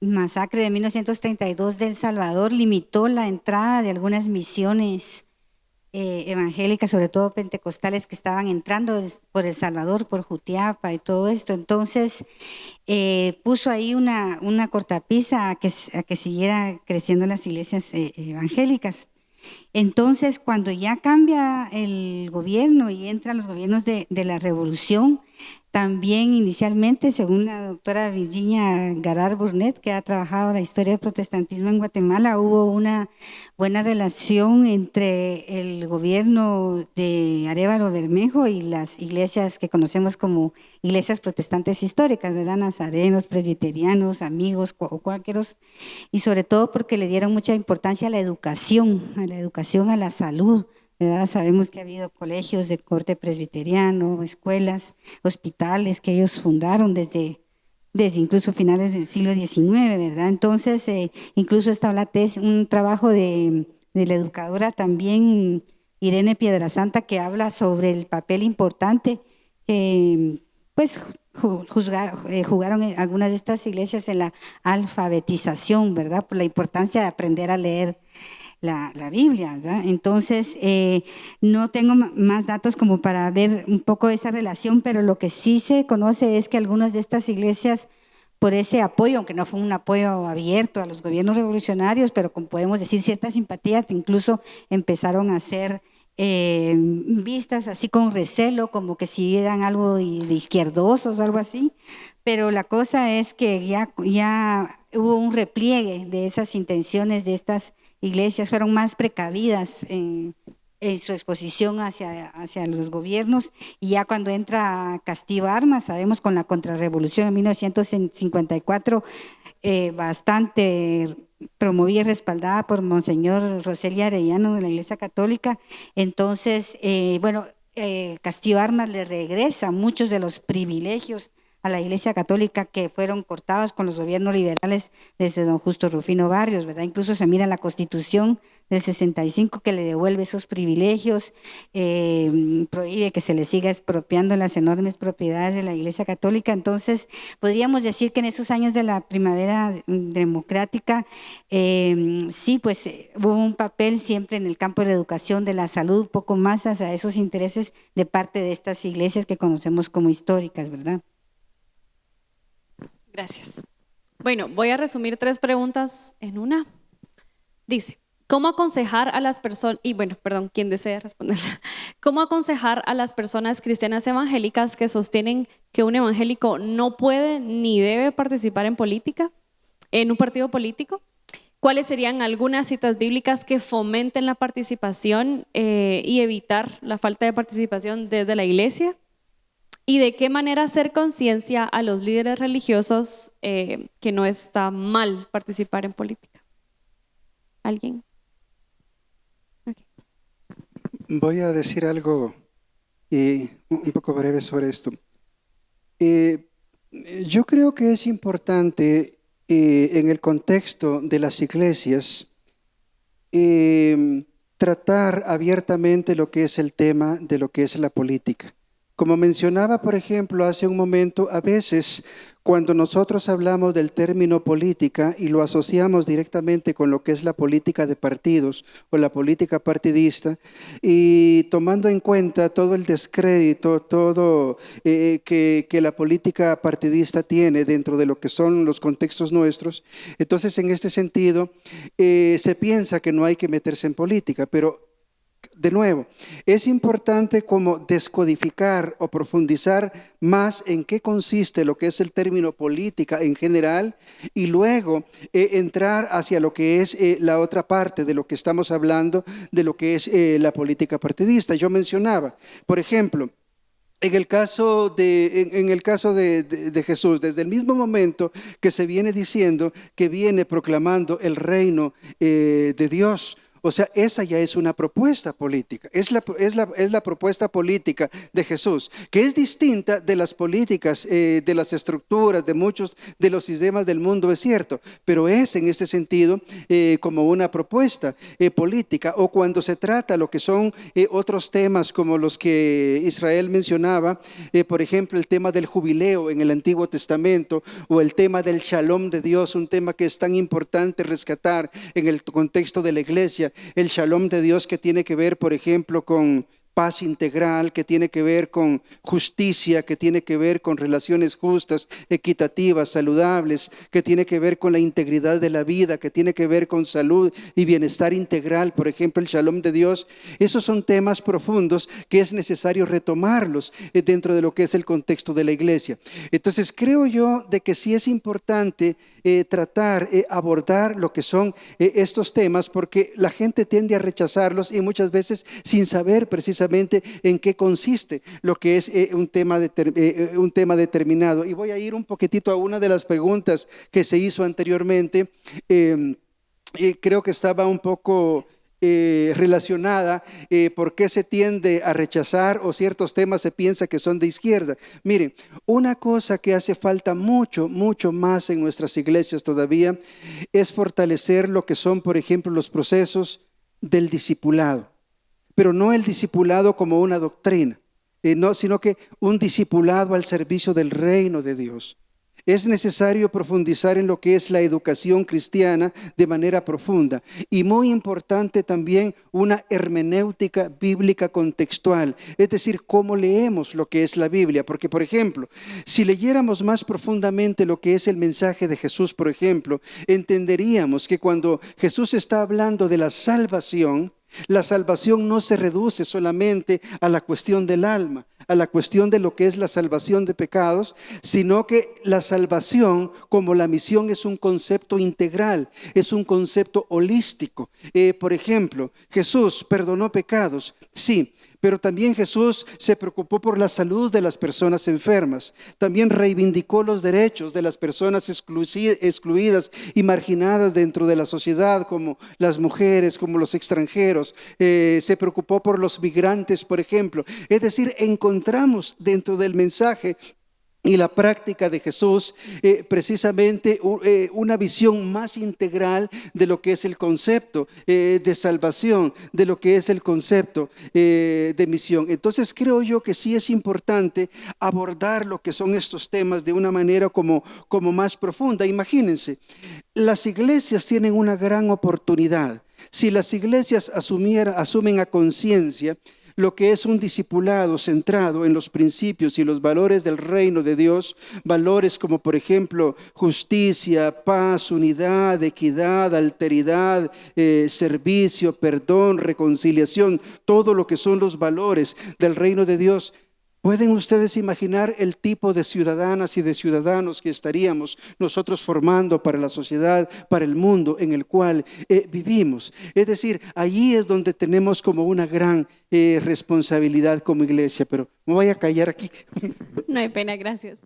masacre de 1932 de El Salvador, limitó la entrada de algunas misiones evangélicas, sobre todo pentecostales, que estaban entrando por El Salvador, por Jutiapa y todo esto. Entonces puso ahí una cortapisa a que siguiera creciendo las iglesias evangélicas. Entonces, cuando ya cambia el gobierno y entran los gobiernos de la revolución, También inicialmente, según la doctora Virginia Garar Burnett, que ha trabajado la historia del protestantismo en Guatemala, hubo una buena relación entre el gobierno de Arévalo Bermejo y las iglesias que conocemos como iglesias protestantes históricas, ¿verdad? Nazarenos, presbiterianos, amigos o cuáqueros, y sobre todo porque le dieron mucha importancia a la educación, a la salud, ¿verdad? Sabemos que ha habido colegios de corte presbiteriano, escuelas, hospitales que ellos fundaron desde incluso finales del siglo XIX, ¿verdad? Entonces, incluso está un trabajo de la educadora también, Irene Piedrasanta, que habla sobre el papel importante que pues jugaron algunas de estas iglesias en la alfabetización, ¿verdad? Por la importancia de aprender a leer la Biblia, ¿verdad? Entonces, no tengo más datos como para ver un poco esa relación, pero lo que sí se conoce es que algunas de estas iglesias, por ese apoyo, aunque no fue un apoyo abierto a los gobiernos revolucionarios, pero como podemos decir cierta simpatía, incluso empezaron a ser vistas así con recelo, como que si eran algo de izquierdosos o algo así, pero la cosa es que ya hubo un repliegue de esas intenciones de estas iglesias, fueron más precavidas en su exposición hacia los gobiernos, y ya cuando entra Castillo Armas, sabemos con la contrarrevolución en 1954, bastante promovida y respaldada por Monseñor Roselio Arellano de la Iglesia Católica. Entonces, Castillo Armas le regresa muchos de los privilegios a la Iglesia Católica que fueron cortados con los gobiernos liberales desde don Justo Rufino Barrios, ¿verdad? Incluso se mira en la Constitución del 65 que le devuelve esos privilegios, prohíbe que se le siga expropiando las enormes propiedades de la Iglesia Católica. Entonces, podríamos decir que en esos años de la primavera democrática, sí, pues hubo un papel siempre en el campo de la educación, de la salud, un poco más hacia esos intereses de parte de estas iglesias que conocemos como históricas, ¿verdad? Gracias. Bueno, voy a resumir 3 preguntas en una. Dice, ¿cómo aconsejar a las personas, quien desea responder, cómo aconsejar a las personas cristianas evangélicas que sostienen que un evangélico no puede ni debe participar en política, en un partido político? ¿Cuáles serían algunas citas bíblicas que fomenten la participación y evitar la falta de participación desde la iglesia? ¿Y de qué manera hacer conciencia a los líderes religiosos que no está mal participar en política? ¿Alguien? Okay. Voy a decir algo un poco breve sobre esto. Yo creo que es importante en el contexto de las iglesias tratar abiertamente lo que es el tema de lo que es la política. Como mencionaba, por ejemplo, hace un momento, a veces cuando nosotros hablamos del término política y lo asociamos directamente con lo que es la política de partidos o la política partidista, y tomando en cuenta todo el descrédito, todo que la política partidista tiene dentro de lo que son los contextos nuestros, entonces en este sentido se piensa que no hay que meterse en política, pero de nuevo, es importante como descodificar o profundizar más en qué consiste lo que es el término política en general y luego entrar hacia lo que es la otra parte de lo que estamos hablando, de lo que es la política partidista. Yo mencionaba, por ejemplo, en el caso de Jesús, desde el mismo momento que se viene diciendo que viene proclamando el reino de Dios, o sea, esa ya es una propuesta política, es la propuesta política de Jesús, que es distinta de las políticas, de las estructuras, de muchos de los sistemas del mundo, es cierto, pero es en este sentido como una propuesta política. O cuando se trata lo que son otros temas como los que Israel mencionaba, por ejemplo, el tema del jubileo en el Antiguo Testamento o el tema del shalom de Dios, un tema que es tan importante rescatar en el contexto de la iglesia. El shalom de Dios que tiene que ver, por ejemplo, con paz integral, que tiene que ver con justicia, que tiene que ver con relaciones justas, equitativas, saludables, que tiene que ver con la integridad de la vida, que tiene que ver con salud y bienestar integral, por ejemplo, el Shalom de Dios. Esos son temas profundos que es necesario retomarlos dentro de lo que es el contexto de la iglesia. Entonces, creo yo de que sí es importante tratar, abordar lo que son estos temas, porque la gente tiende a rechazarlos y muchas veces sin saber precisamente en qué consiste lo que es un tema determinado. Y voy a ir un poquitito a una de las preguntas que se hizo anteriormente. Creo que estaba un poco relacionada, por qué se tiende a rechazar o ciertos temas se piensa que son de izquierda. Miren, una cosa que hace falta mucho más en nuestras iglesias todavía es fortalecer lo que son, por ejemplo, los procesos del discipulado, pero no el discipulado como una doctrina, sino que un discipulado al servicio del reino de Dios. Es necesario profundizar en lo que es la educación cristiana de manera profunda y muy importante también una hermenéutica bíblica contextual, es decir, cómo leemos lo que es la Biblia, porque por ejemplo, si leyéramos más profundamente lo que es el mensaje de Jesús, por ejemplo, entenderíamos que cuando Jesús está hablando de la salvación no se reduce solamente a la cuestión del alma, a la cuestión de lo que es la salvación de pecados, sino que la salvación como la misión es un concepto integral, es un concepto holístico. Por ejemplo, Jesús perdonó pecados, sí, pero también Jesús se preocupó por la salud de las personas enfermas. También reivindicó los derechos de las personas excluidas y marginadas dentro de la sociedad, como las mujeres, como los extranjeros. Se preocupó por los migrantes, por ejemplo. Es decir, encontramos dentro del mensaje y la práctica de Jesús, precisamente una visión más integral de lo que es el concepto de salvación, de lo que es el concepto de misión. Entonces creo yo que sí es importante abordar lo que son estos temas de una manera como más profunda. Imagínense, las iglesias tienen una gran oportunidad. Si las iglesias asumen a conciencia lo que es un discipulado centrado en los principios y los valores del reino de Dios, valores como por ejemplo justicia, paz, unidad, equidad, alteridad, servicio, perdón, reconciliación, todo lo que son los valores del reino de Dios. ¿Pueden ustedes imaginar el tipo de ciudadanas y de ciudadanos que estaríamos nosotros formando para la sociedad, para el mundo en el cual vivimos? Es decir, allí es donde tenemos como una gran responsabilidad como iglesia, pero me voy a callar aquí. No hay pena, gracias.